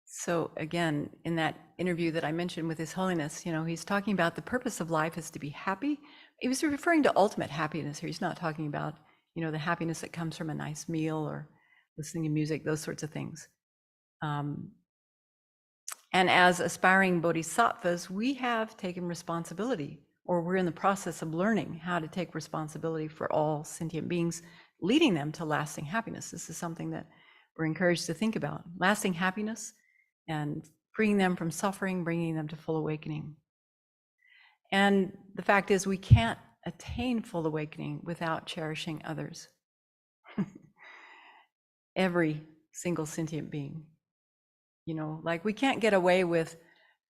So again, in that interview that I mentioned with His Holiness, he's talking about the purpose of life is to be happy. He was referring to ultimate happiness here. He's not talking about, the happiness that comes from a nice meal or listening to music, those sorts of things. And as aspiring bodhisattvas, we have taken responsibility, or we're in the process of learning how to take responsibility for all sentient beings, leading them to lasting happiness. This is something that we're encouraged to think about. Lasting happiness and freeing them from suffering, bringing them to full awakening. And the fact is, we can't attain full awakening without cherishing others. Every single sentient being. Like we can't get away with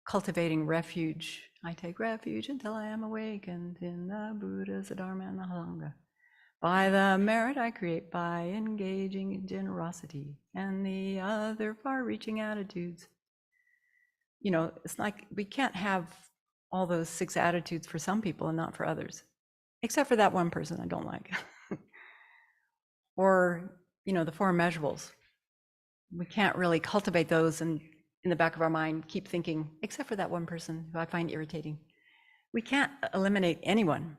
cultivating refuge. I take refuge until I am awakened in the Buddhas, the Dharma, and the Sangha. By the merit I create by engaging in generosity and the other far-reaching attitudes. It's like we can't have all those 6 attitudes for some people and not for others, except for that one person I don't like. Or the four immeasurables. We can't really cultivate those and in the back of our mind keep thinking, except for that one person who I find irritating. We can't eliminate anyone.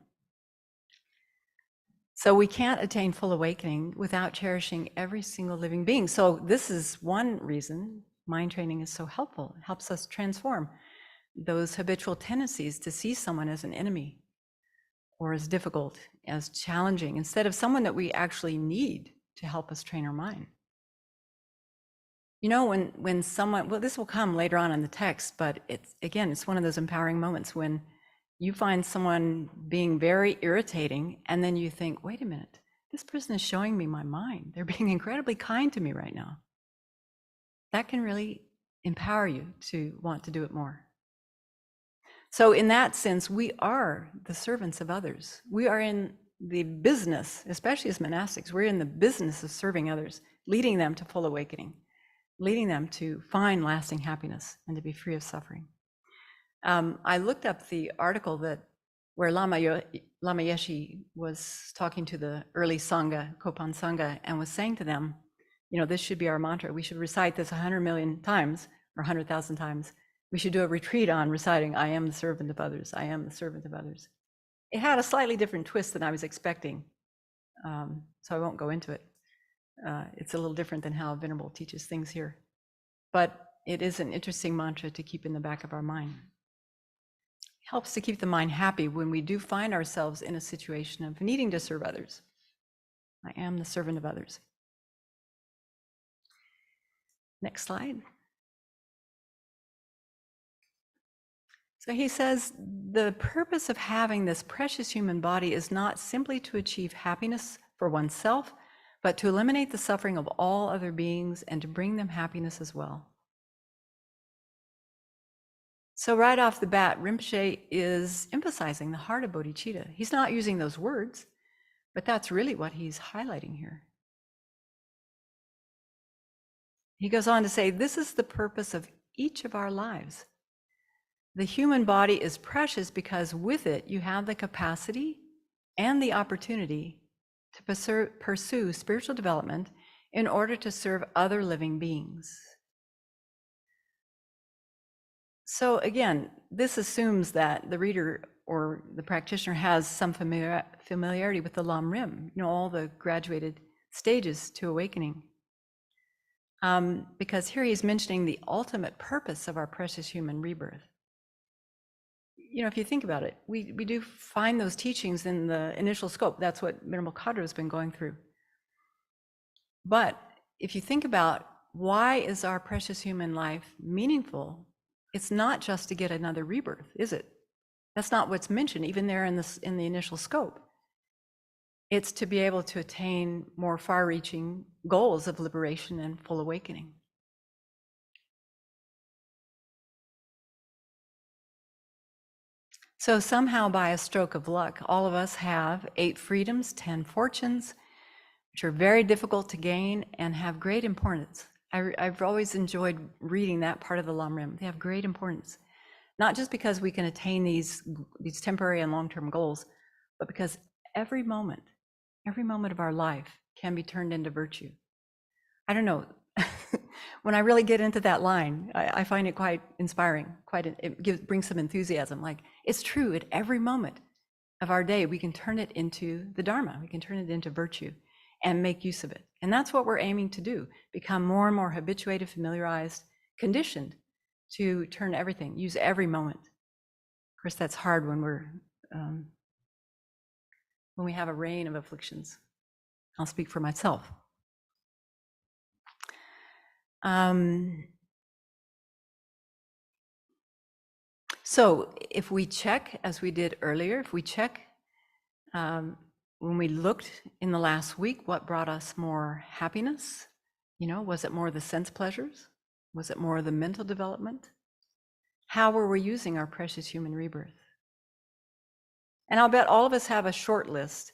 So we can't attain full awakening without cherishing every single living being. So this is one reason mind training is so helpful. It helps us transform those habitual tendencies to see someone as an enemy or as difficult, as challenging, instead of someone that we actually need to help us train our mind. When someone, well, this will come later on in the text, but it's one of those empowering moments when you find someone being very irritating, and then you think, wait a minute, this person is showing me my mind. They're being incredibly kind to me right now. That can really empower you to want to do it more. So in that sense, we are the servants of others. We are in the business, especially as monastics, we're in the business of serving others, leading them to full awakening, leading them to find lasting happiness and to be free of suffering. I looked up the article where Lama Yeshe was talking to the early Sangha, Kopan Sangha, and was saying to them, this should be our mantra. We should recite this 100 million times or 100,000 times. We should do a retreat on reciting, I am the servant of others. I am the servant of others. It had a slightly different twist than I was expecting, so I won't go into it. It's a little different than how Venerable teaches things here. But it is an interesting mantra to keep in the back of our mind. It helps to keep the mind happy when we do find ourselves in a situation of needing to serve others. I am the servant of others. Next slide. So he says, the purpose of having this precious human body is not simply to achieve happiness for oneself, but to eliminate the suffering of all other beings and to bring them happiness as well. So right off the bat, Rinpoche is emphasizing the heart of bodhicitta. He's not using those words, but that's really what he's highlighting here. He goes on to say, this is the purpose of each of our lives. The human body is precious because with it you have the capacity and the opportunity to pursue spiritual development in order to serve other living beings. So again, this assumes that the reader or the practitioner has some familiarity with the Lam Rim, all the graduated stages to awakening. Because here he's mentioning the ultimate purpose of our precious human rebirth. If you think about it, we do find those teachings in the initial scope. That's what Venerable Khadra has been going through. But if you think about why is our precious human life meaningful, it's not just to get another rebirth, is it? That's not what's mentioned, even there in the initial scope. It's to be able to attain more far-reaching goals of liberation and full awakening. So somehow by a stroke of luck, all of us have 8 freedoms, 10 fortunes, which are very difficult to gain and have great importance. I've always enjoyed reading that part of the Lam Rim. They have great importance, not just because we can attain these temporary and long-term goals, but because every moment of our life can be turned into virtue. I don't know, when I really get into that line, I find it quite inspiring, it brings some enthusiasm. Like, it's true, at every moment of our day, we can turn it into the Dharma, we can turn it into virtue and make use of it. And that's what we're aiming to do, become more and more habituated, familiarized, conditioned to turn everything, use every moment. Of course, that's hard when we have a rain of afflictions. I'll speak for myself. So if we check, as we did earlier, when we looked in the last week, what brought us more happiness? Was it more the sense pleasures? Was it more the mental development? How were we using our precious human rebirth? And I'll bet all of us have a short list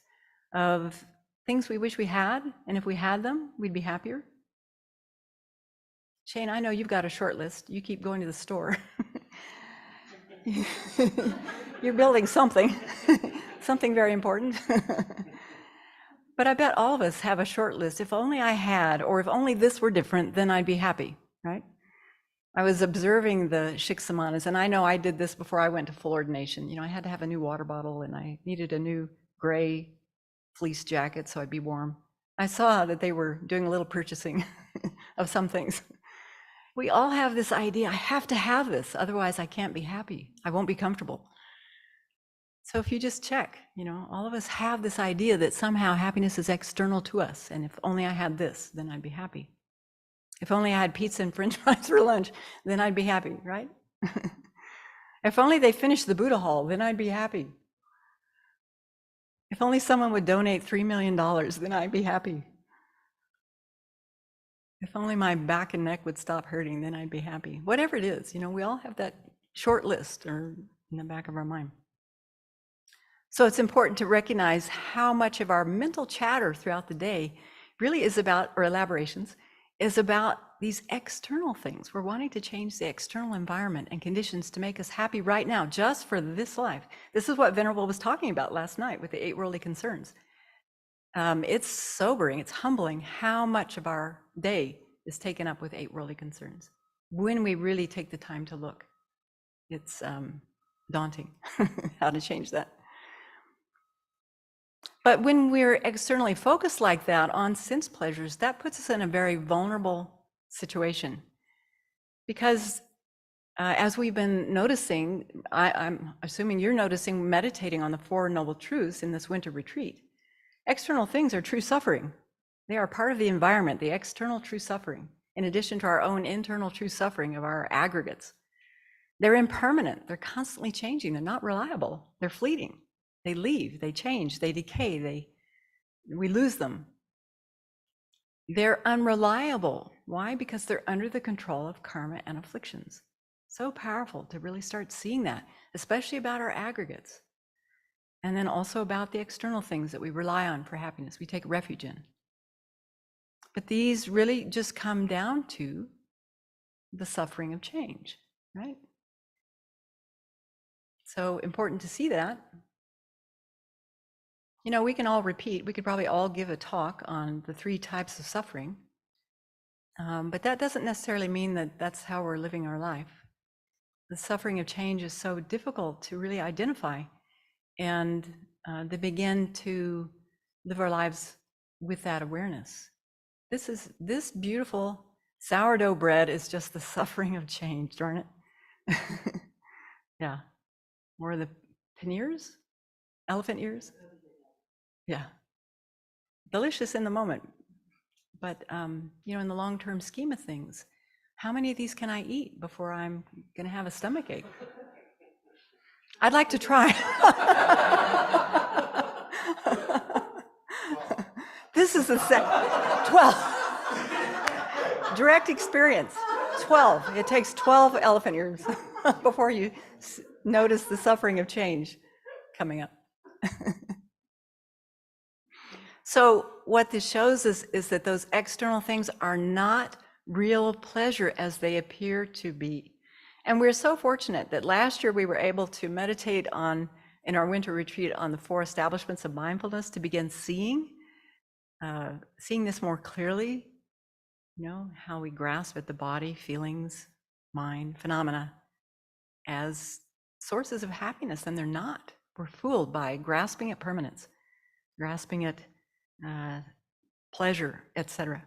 of things we wish we had, and if we had them, we'd be happier. Shane, I know you've got a short list. You keep going to the store. You're building something, something very important. But I bet all of us have a short list. If only I had, or if only this were different, then I'd be happy, right? I was observing the shiksamanas, and I know I did this before I went to full ordination. You know, I had to have a new water bottle, and I needed a new gray fleece jacket so I'd be warm. I saw that they were doing a little purchasing of some things. We all have this idea, I have to have this, otherwise I can't be happy. I won't be comfortable. So if you just check, you know, all of us have this idea that somehow happiness is external to us. And if only I had this, then I'd be happy. If only I had pizza and French fries for lunch, then I'd be happy, right? If only they finished the Buddha Hall, then I'd be happy. If only someone would donate $3 million, then I'd be happy. If only my back and neck would stop hurting, then I'd be happy. Whatever it is, you know, we all have that short list or in the back of our mind. So it's important to recognize how much of our mental chatter throughout the day really is about, or elaborations, is about these external things. We're wanting to change the external environment and conditions to make us happy right now, just for this life. This is what Venerable was talking about last night with the 8 worldly concerns. It's sobering, it's humbling how much of our day is taken up with 8 worldly concerns. When we really take the time to look, it's daunting how to change that. But when we're externally focused like that on sense pleasures, that puts us in a very vulnerable situation. Because as we've been noticing, I'm assuming you're noticing, meditating on the 4 Noble Truths in this winter retreat, external things are true suffering. They are part of the environment, the external true suffering, in addition to our own internal true suffering of our aggregates. They're impermanent, they're constantly changing, they're not reliable, they're fleeting. They leave, they change, they decay, we lose them. They're unreliable. Why? Because they're under the control of karma and afflictions. So powerful to really start seeing that, especially about our aggregates. And then also about the external things that we rely on for happiness, we take refuge in. But these really just come down to the suffering of change, right? So important to see that. You know, we can all repeat, we could probably all give a talk on the 3 types of suffering, but that doesn't necessarily mean that that's how we're living our life. The suffering of change is so difficult to really identify and to begin to live our lives with that awareness. This beautiful sourdough bread is just the suffering of change, darn it. Yeah, or the panniers, elephant ears. Yeah, delicious in the moment, but you know, in the long-term scheme of things, how many of these can I eat before I'm going to have a stomach ache? I'd like to try. This is the 12. Direct experience. 12. It takes 12 elephant ears before you notice the suffering of change coming up. So what this shows us is that those external things are not real pleasure as they appear to be. And we're so fortunate that last year we were able to meditate on, in our winter retreat, on the 4 establishments of mindfulness to begin seeing this more clearly, you know, how we grasp at the body, feelings, mind, phenomena as sources of happiness, and they're not. We're fooled by grasping at permanence, grasping at pleasure, etc.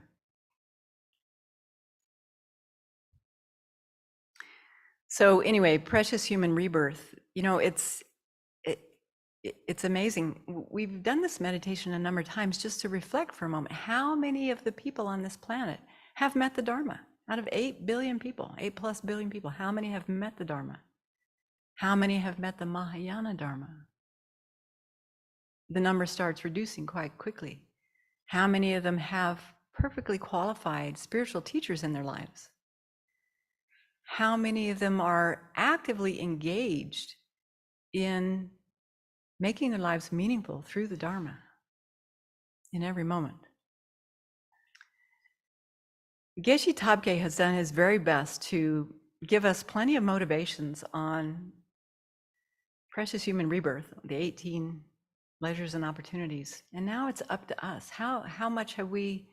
So anyway, precious human rebirth, you know, it's amazing. We've done this meditation a number of times just to reflect for a moment. How many of the people on this planet have met the Dharma? Out of 8 billion people, 8+ billion people, how many have met the Dharma? How many have met the Mahayana Dharma? The number starts reducing quite quickly. How many of them have perfectly qualified spiritual teachers in their lives? How many of them are actively engaged in making their lives meaningful through the Dharma in every moment? Geshe Tabke has done his very best to give us plenty of motivations on precious human rebirth, the 18 pleasures and opportunities. And now it's up to us. How much have we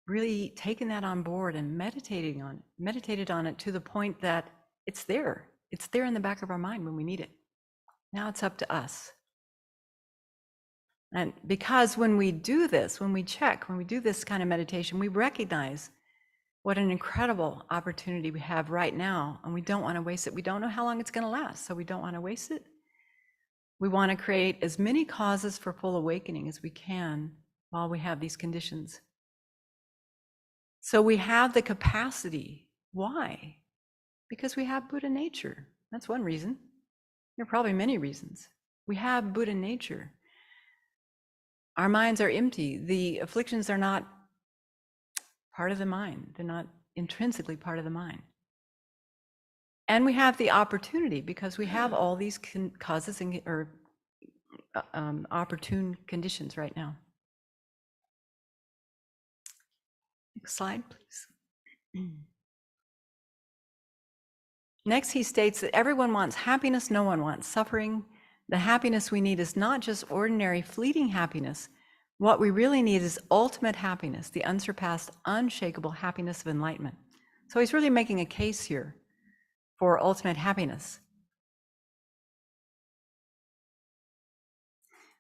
really taken that on board and meditated on it to the point that it's there. It's there in the back of our mind when we need it. Now it's up to us. And because when we do this, when we do this kind of meditation, we recognize what an incredible opportunity we have right now, and we don't want to waste it. We don't know how long it's going to last, so we don't want to waste it. We want to create as many causes for full awakening as we can while we have these conditions. So we have the capacity. Why? Because we have Buddha nature. That's one reason. There are probably many reasons. We have Buddha nature. Our minds are empty. The afflictions are not part of the mind. They're not intrinsically part of the mind. And we have the opportunity because we have all these causes or opportune conditions right now. Next slide, please. Next, he states that everyone wants happiness, no one wants suffering. The happiness we need is not just ordinary, fleeting happiness. What we really need is ultimate happiness, the unsurpassed, unshakable happiness of enlightenment. So he's really making a case here for ultimate happiness.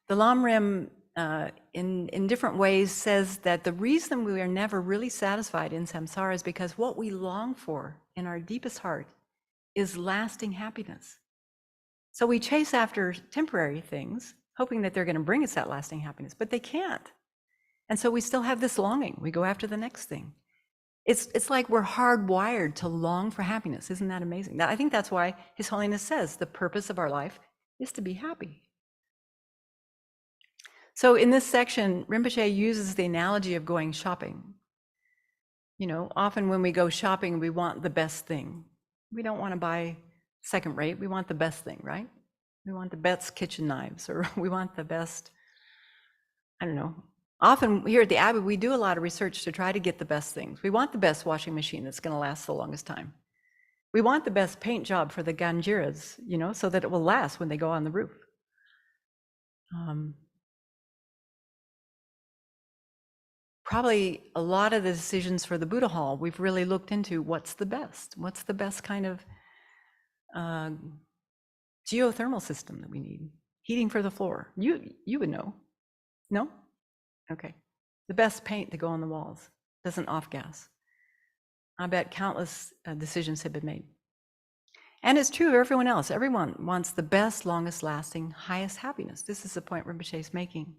The Lam Rim, in different ways, says that the reason we are never really satisfied in samsara is because what we long for in our deepest heart is lasting happiness. So we chase after temporary things, hoping that they're going to bring us that lasting happiness, but they can't. And so we still have this longing. We go after the next thing. It's like we're hardwired to long for happiness. Isn't that amazing? I think that's why His Holiness says the purpose of our life is to be happy. So in this section, Rinpoche uses the analogy of going shopping. You know, often when we go shopping, we want the best thing. We don't want to buy second rate. We want the best thing, right? We want the best kitchen knives, or we want the best, I don't know. Often here at the Abbey, we do a lot of research to try to get the best things. We want the best washing machine that's going to last the longest time. We want the best paint job for the ganjiras, you know, so that it will last when they go on the roof. Probably a lot of the decisions for the Buddha Hall, we've really looked into what's the best kind of geothermal system that we need, heating for the floor. You would know. No? Okay. The best paint to go on the walls, doesn't off gas. I bet countless decisions have been made. And it's true of everyone else. Everyone wants the best, longest lasting, highest happiness. This is the point Rinpoche is making.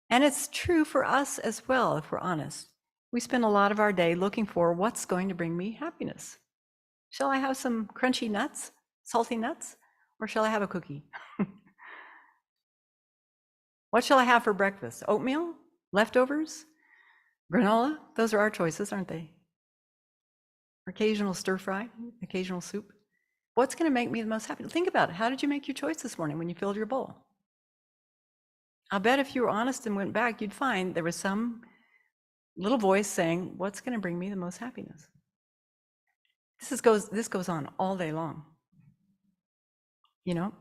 And it's true for us as well, if we're honest. We spend a lot of our day looking for what's going to bring me happiness. Shall I have some crunchy nuts, salty nuts, or shall I have a cookie? What shall I have for breakfast? Oatmeal? Leftovers? Granola? Those are our choices, aren't they? Occasional stir fry, occasional soup. What's going to make me the most happy? Think about it. How did you make your choice this morning when you filled your bowl? I'll bet if you were honest and went back, you'd find there was some little voice saying, what's going to bring me the most happiness? This goes on all day long. You know,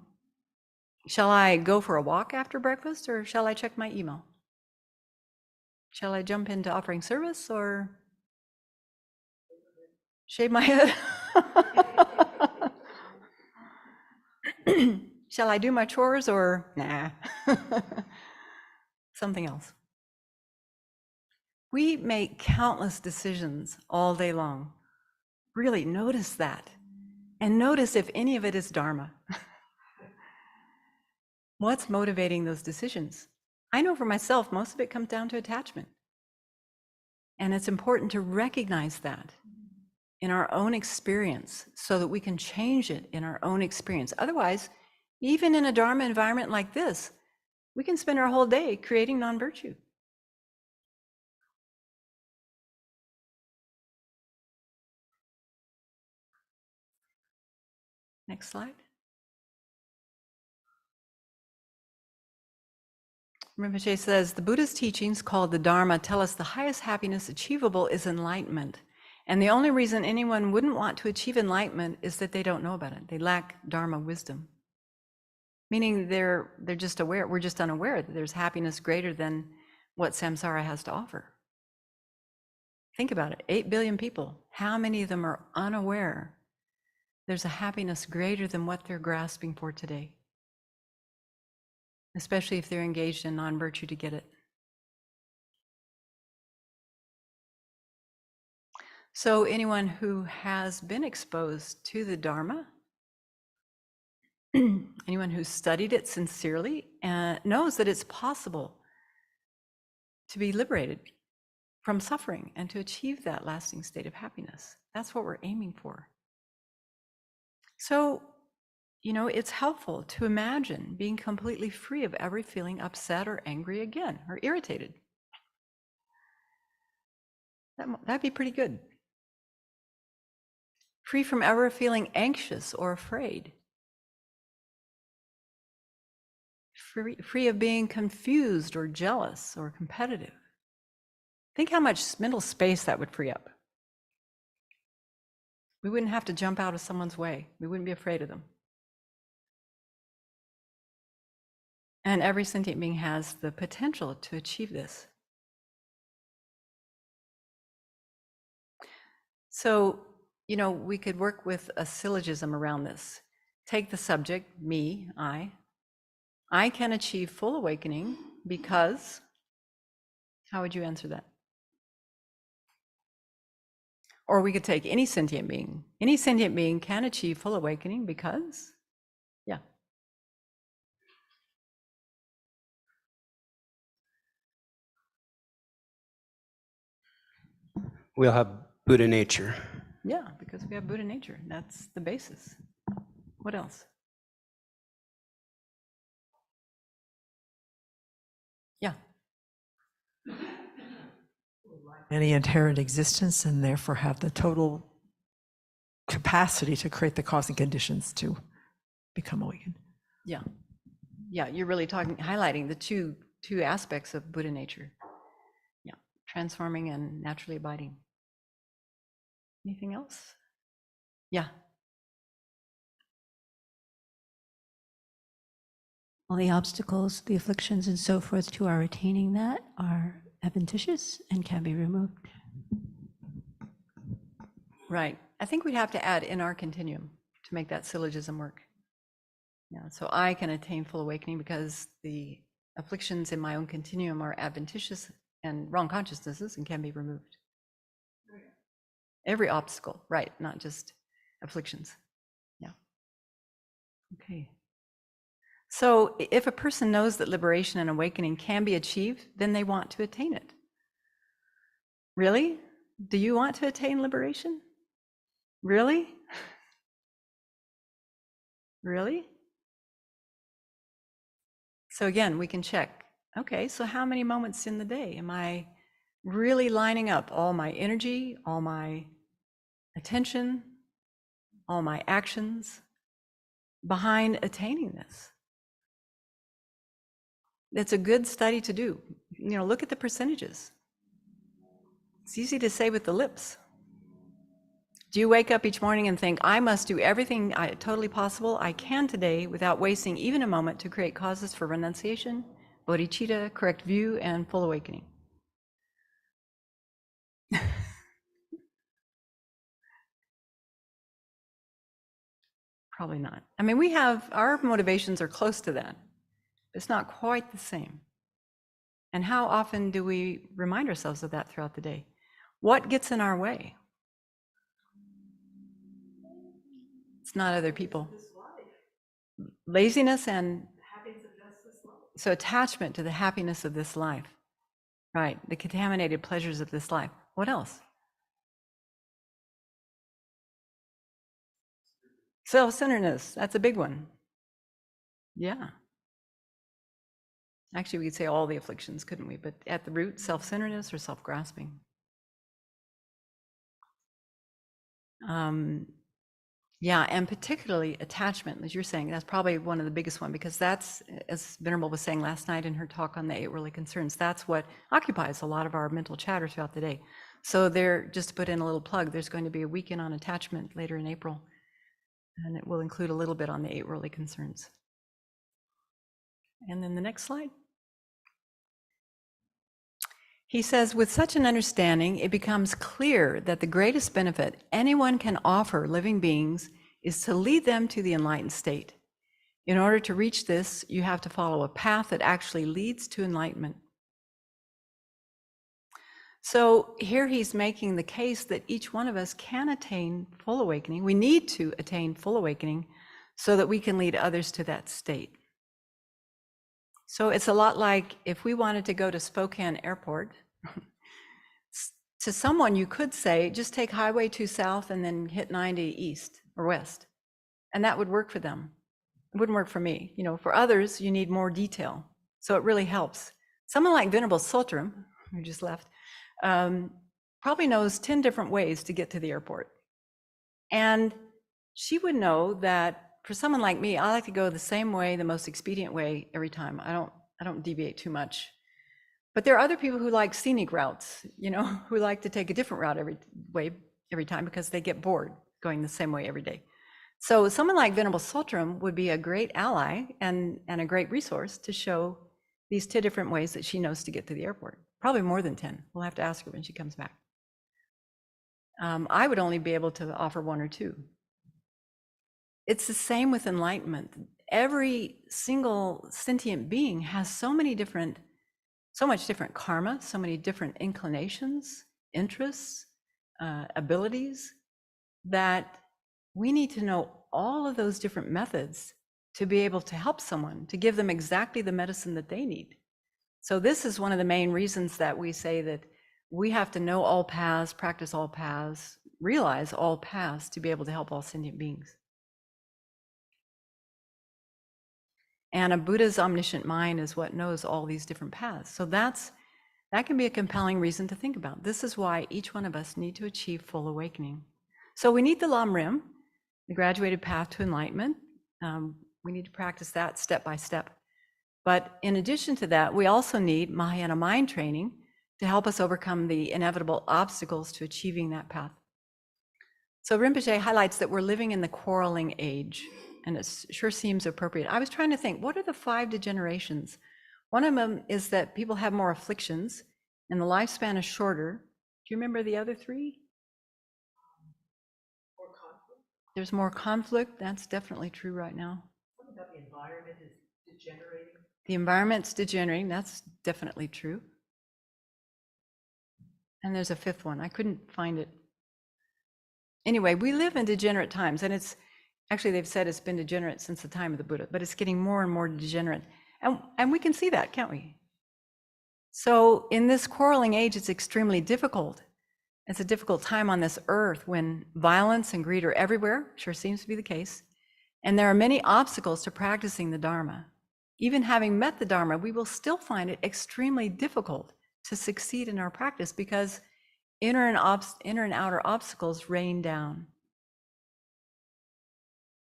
shall I go for a walk after breakfast, or shall I check my email? Shall I jump into offering service or shave my head? Shall I do my chores or nah? Something else. We make countless decisions all day long. Really notice that. And notice if any of it is Dharma. What's motivating those decisions? I know for myself, most of it comes down to attachment. And it's important to recognize that in our own experience so that we can change it in our own experience. Otherwise, even in a Dharma environment like this, we can spend our whole day creating non-virtue. Next slide. Rinpoche says, the Buddha's teachings, called the Dharma, tell us the highest happiness achievable is enlightenment. And the only reason anyone wouldn't want to achieve enlightenment is that they don't know about it. They lack Dharma wisdom. Meaning they're just aware, we're just unaware that there's happiness greater than what samsara has to offer. Think about it, 8 billion people. How many of them are unaware there's a happiness greater than what they're grasping for today? Especially if they're engaged in non-virtue to get it. So anyone who has been exposed to the Dharma, anyone who's studied it sincerely, knows that it's possible to be liberated from suffering and to achieve that lasting state of happiness. That's what we're aiming for. So, it's helpful to imagine being completely free of ever feeling upset or angry again, or irritated. That'd be pretty good. Free from ever feeling anxious or afraid. Free of being confused or jealous or competitive. Think how much mental space that would free up. We wouldn't have to jump out of someone's way. We wouldn't be afraid of them. And every sentient being has the potential to achieve this. So, we could work with a syllogism around this. Take the subject, me, I can achieve full awakening because, how would you answer that? Or we could take any sentient being. Any sentient being can achieve full awakening because, yeah. We'll have Buddha nature. Yeah, because we have Buddha nature. That's the basis. What else? Yeah. Any inherent existence and therefore have the total capacity to create the causing conditions to become awakened. Yeah. Yeah, you're really highlighting the two aspects of Buddha nature. Yeah, transforming and naturally abiding. Anything else? Yeah. All the obstacles, the afflictions, and so forth to our attaining that are adventitious and can be removed. Right. I think we'd have to add in our continuum to make that syllogism work. Yeah. So I can attain full awakening because the afflictions in my own continuum are adventitious and wrong consciousnesses and can be removed. Every obstacle, right? Not just afflictions. Yeah. Okay. So if a person knows that liberation and awakening can be achieved, then they want to attain it. Really? Do you want to attain liberation? Really? Really? So again, we can check. Okay, so how many moments in the day am I really lining up all my energy, all my attention, all my actions behind attaining this? It's a good study to do. Look at the percentages. It's easy to say with the lips. Do you wake up each morning and think, I must do everything totally possible I can today without wasting even a moment to create causes for renunciation, bodhicitta, correct view, and full awakening? Probably not. I mean, our motivations are close to that. It's not quite the same. And how often do we remind ourselves of that throughout the day? What gets in our way? It's not other people. Laziness and so attachment to the happiness of this life. Right, the contaminated pleasures of this life. What else? Self-centeredness, that's a big one. Yeah. Actually, we could say all the afflictions, couldn't we? But at the root, self-centeredness or self-grasping. Yeah, and particularly attachment, as you're saying, that's probably one of the biggest one, because that's, as Venerable was saying last night in her talk on the 8 worldly concerns, that's what occupies a lot of our mental chatter throughout the day. So there, just to put in a little plug, there's going to be a weekend on attachment later in April, and it will include a little bit on the 8 worldly concerns. And then the next slide. He says, with such an understanding, it becomes clear that the greatest benefit anyone can offer living beings is to lead them to the enlightened state. In order to reach this, you have to follow a path that actually leads to enlightenment. So here he's making the case that each one of us can attain full awakening. We need to attain full awakening so that we can lead others to that state. So it's a lot like if we wanted to go to Spokane Airport, to someone you could say, just take Highway 2 south and then hit 90 east or west. And that would work for them. It wouldn't work for me. You know, for others, you need more detail. So it really helps. Someone like Venerable Sultram, who just left, probably knows 10 different ways to get to the airport. And she would know that for someone like me, I like to go the same way, the most expedient way every time. I don't deviate too much. But there are other people who like scenic routes, you know, who like to take a different route every time because they get bored going the same way every day. So someone like Venerable Sultram would be a great ally and a great resource to show these 10 different ways that she knows to get to the airport. Probably more than 10. We'll have to ask her when she comes back. I would only be able to offer 1 or 2. It's the same with enlightenment. Every single sentient being has so much different karma, so many different inclinations, interests, abilities, that we need to know all of those different methods to be able to help someone, to give them exactly the medicine that they need. So this is one of the main reasons that we say that we have to know all paths, practice all paths, realize all paths to be able to help all sentient beings. And a Buddha's omniscient mind is what knows all these different paths. So that can be a compelling reason to think about. This is why each one of us need to achieve full awakening. So we need the Lam Rim, the graduated path to enlightenment. We need to practice that step by step. But in addition to that, we also need Mahayana Mind Training to help us overcome the inevitable obstacles to achieving that path. So Rinpoche highlights that we're living in the quarreling age, and it sure seems appropriate. I was trying to think, what are the 5 degenerations? One of them is that people have more afflictions and the lifespan is shorter. Do you remember the other 3? More conflict. There's more conflict. That's definitely true right now. Something about the environment is degenerating. The environment's degenerating. That's definitely true. And there's a 5th one. I couldn't find it. Anyway, we live in degenerate times, and it's actually, they've said it's been degenerate since the time of the Buddha, but it's getting more and more degenerate. And we can see that, can't we? So in this quarreling age, it's extremely difficult. It's a difficult time on this earth when violence and greed are everywhere, sure seems to be the case. And there are many obstacles to practicing the Dharma. Even having met the Dharma, we will still find it extremely difficult to succeed in our practice because inner and outer obstacles rain down.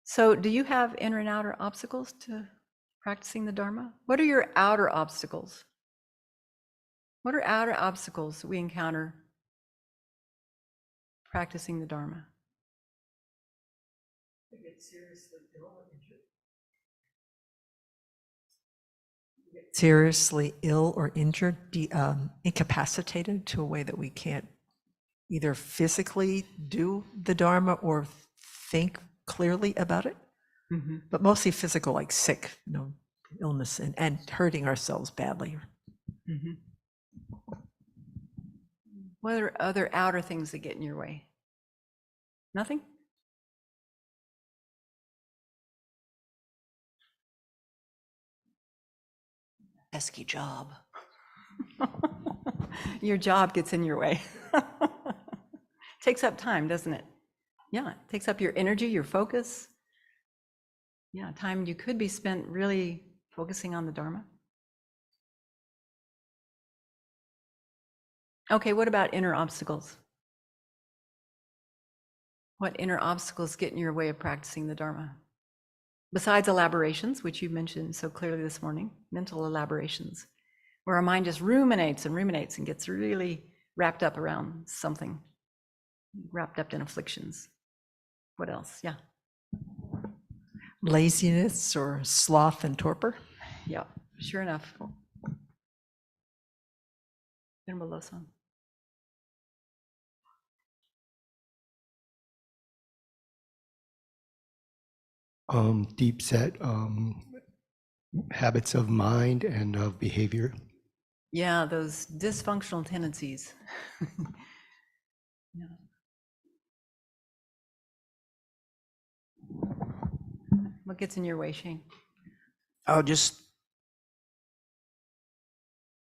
So do you have inner and outer obstacles to practicing the Dharma? What are your outer obstacles? What are outer obstacles we encounter practicing the Dharma? You get seriously ill or injured. Seriously ill or injured, incapacitated to a way that we can't either physically do the Dharma or think clearly about it, but mostly physical, like sick, illness and hurting ourselves badly. What are other outer things that get in your way? Nothing? Pesky job. Your job gets in your way. Takes up time, doesn't it? Yeah, it takes up your energy, your focus. Yeah, time you could be spent really focusing on the Dharma. Okay, what about inner obstacles? What inner obstacles get in your way of practicing the Dharma? Besides elaborations, which you mentioned so clearly this morning, mental elaborations, where our mind just ruminates and gets really wrapped up around something, wrapped up in afflictions. What else? Yeah. Laziness or sloth and torpor. Yeah. Sure enough. Venerable Losong. Deep set habits of mind and of behavior. Yeah, those dysfunctional tendencies. Yeah. What gets in your way, Shane? Oh, just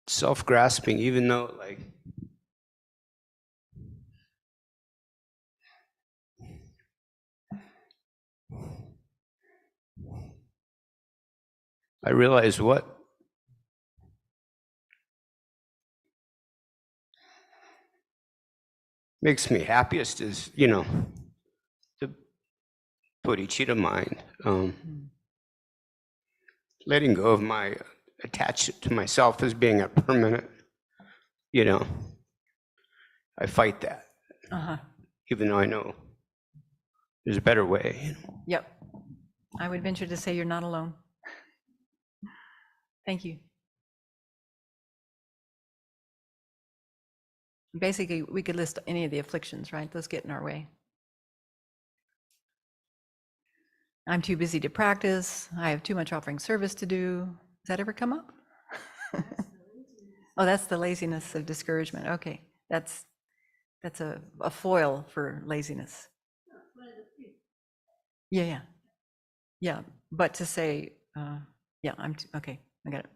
self-grasping, even though like I realize what makes me happiest is, the bodhicitta mind, letting go of my attachment to myself as being a permanent, I fight that, even though I know there's a better way. Yep. I would venture to say you're not alone. Thank you. Basically, we could list any of the afflictions, right? Those get in our way. I'm too busy to practice. I have too much offering service to do. Does that ever come up? Oh, that's the laziness of discouragement. Okay, that's a foil for laziness. Yeah. But to say, yeah, okay. I got it.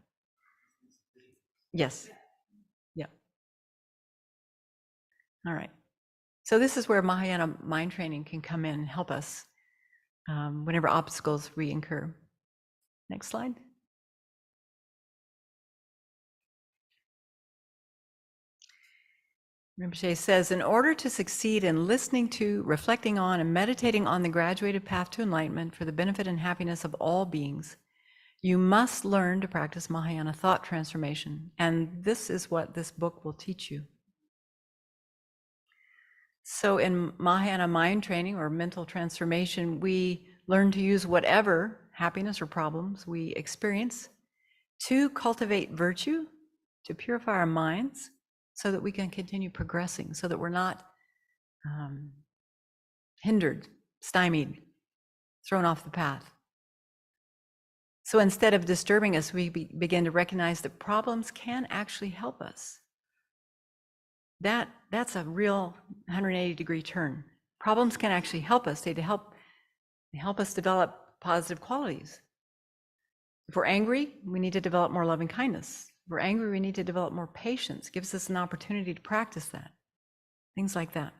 Yes. Yeah. All right. So this is where Mahayana Mind Training can come in and help us whenever obstacles we incur. Next slide. Rinpoche says, in order to succeed in listening to, reflecting on, and meditating on the graduated path to enlightenment for the benefit and happiness of all beings, you must learn to practice Mahayana thought transformation. And this is what this book will teach you. So in Mahayana Mind Training or mental transformation, we learn to use whatever happiness or problems we experience to cultivate virtue, to purify our minds, so that we can continue progressing, so that we're not hindered, stymied, thrown off the path. So instead of disturbing us, we begin to recognize that problems can actually help us. That's a real 180-degree turn. Problems can actually help us. They help us develop positive qualities. If we're angry, we need to develop more loving kindness. If we're angry, we need to develop more patience. It gives us an opportunity to practice that. Things like that.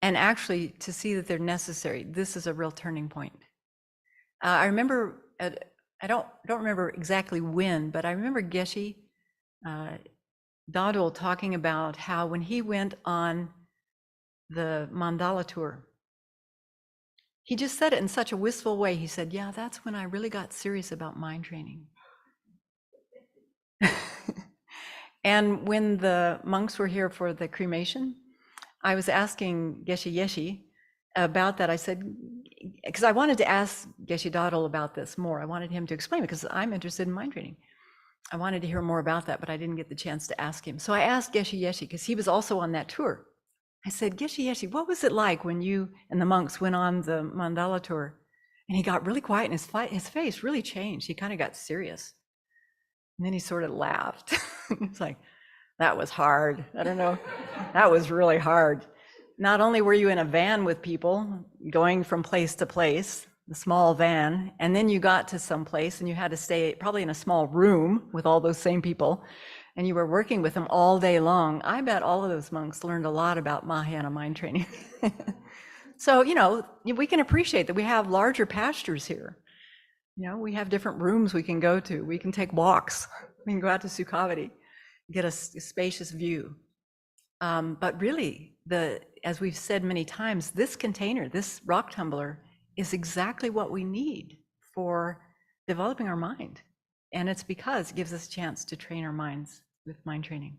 And actually to see that they're necessary. This is a real turning point. I remember, I don't remember exactly when, but I remember Geshe Dadul talking about how when he went on the mandala tour, he just said it in such a wistful way. He said, yeah, that's when I really got serious about mind training. And when the monks were here for the cremation, I was asking Geshe Yeshe about that. I said, because I wanted to ask Geshe Dadul about this more. I wanted him to explain it because I'm interested in mind training. I wanted to hear more about that, but I didn't get the chance to ask him. So I asked Geshe Yeshe, because he was also on that tour. I said, Geshe Yeshe, what was it like when you and the monks went on the mandala tour? And he got really quiet and his face really changed. He kind of got serious. And then he sort of laughed. It's like, that was hard. I don't know. That was really hard. Not only were you in a van with people going from place to place, a small van, and then you got to some place and you had to stay probably in a small room with all those same people, and you were working with them all day long. I bet all of those monks learned a lot about Mahayana mind training. So, we can appreciate that we have larger pastures here. We have different rooms we can go to. We can take walks. We can go out to Sukhavati, get a spacious view. But really, as we've said many times, this container, this rock tumbler, is exactly what we need for developing our mind. And it's because it gives us a chance to train our minds with mind training.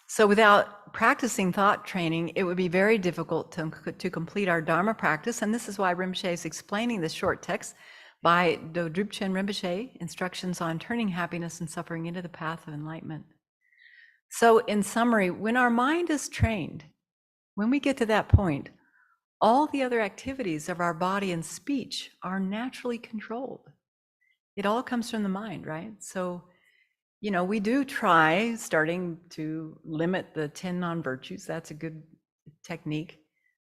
So without practicing thought training, it would be very difficult to complete our Dharma practice. And this is why Rinpoche is explaining this short text by Dodrupchen Rinpoche, Instructions on Turning Happiness and Suffering into the Path of Enlightenment. So in summary, when our mind is trained, when we get to that point, all the other activities of our body and speech are naturally controlled. It all comes from the mind, right? So, you know, we do try starting to limit the 10 non-virtues. That's a good technique.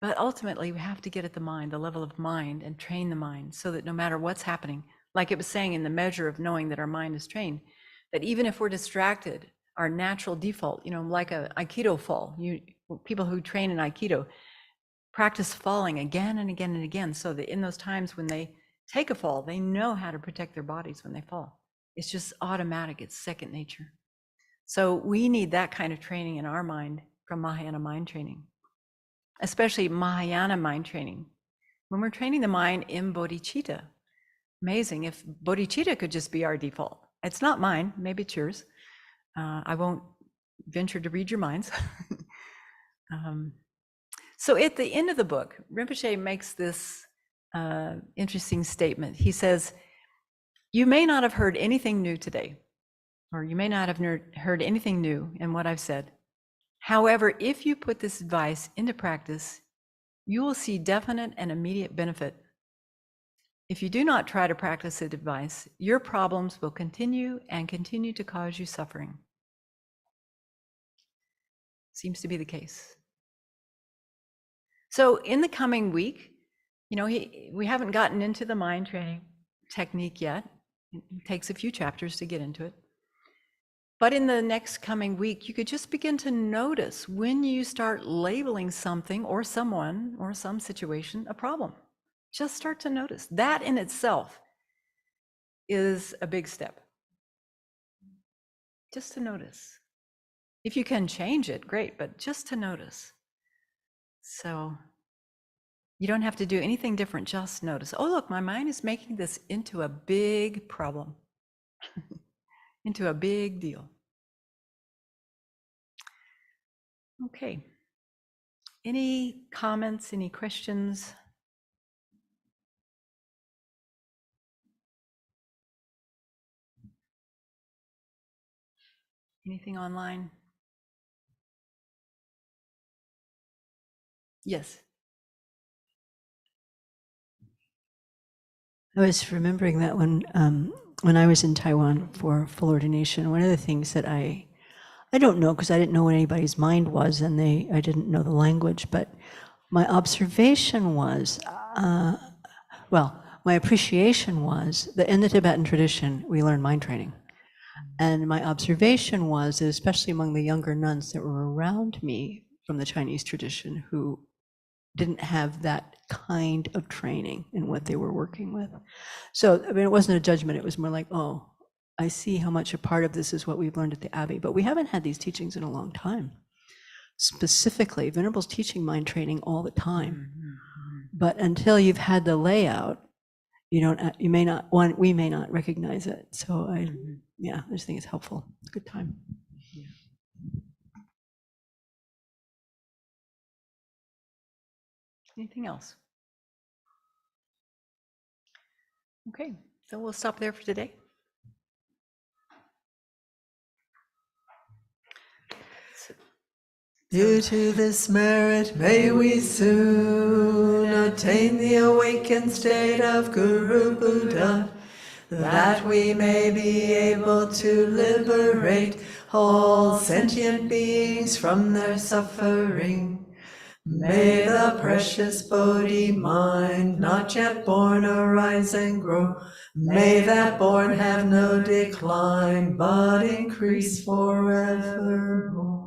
But ultimately, we have to get at the mind, the level of mind, and train the mind so that no matter what's happening, like it was saying in the measure of knowing that our mind is trained, that even if we're distracted, our natural default, you know, like a Aikido fall, people who train in Aikido practice falling again and again and again so that in those times when they take a fall, they know how to protect their bodies when they fall. It's just automatic, it's second nature. So we need that kind of training in our mind from Mahayana Mind Training, especially Mahayana Mind Training. When we're training the mind in bodhicitta, amazing, if bodhicitta could just be our default. It's not mine, maybe it's yours. I won't venture to read your minds. So at the end of the book, Rinpoche makes this interesting statement. He says, you may not have heard anything new today, or you may not have heard anything new in what I've said. However, if you put this advice into practice, you will see definite and immediate benefit. If you do not try to practice the advice, your problems will continue and continue to cause you suffering. Seems to be the case. So in the coming week, you know, we haven't gotten into the mind training technique yet. It takes a few chapters to get into it. But in the next coming week, you could just begin to notice when you start labeling something or someone or some situation a problem. Just start to notice. That in itself is a big step. Just to notice. If you can change it, great, but just to notice. So you don't have to do anything different, just notice. Oh, look, my mind is making this into a big problem, into a big deal. Okay. Any comments, any questions? Anything online? Yes. I was remembering that when I was in Taiwan for full ordination, one of the things that I don't know, because I didn't know what anybody's mind was, and I didn't know the language, but my observation was, my appreciation was that in the Tibetan tradition, we learn mind training. And my observation was that especially among the younger nuns that were around me from the Chinese tradition who didn't have that kind of training in what they were working with. So, I mean, it wasn't a judgment. It was more like, oh, I see how much a part of this is what we've learned at the Abbey, but we haven't had these teachings in a long time. Specifically, Venerable's teaching mind training all the time. But until you've had the layout, we may not recognize it. So I just think it's helpful. It's a good time. Anything else? Okay, so we'll stop there for today. Due to this merit, may we soon attain the awakened state of Guru Buddha, that we may be able to liberate all sentient beings from their suffering. May the precious Bodhi mind, not yet born, arise and grow. May that born have no decline, but increase forevermore.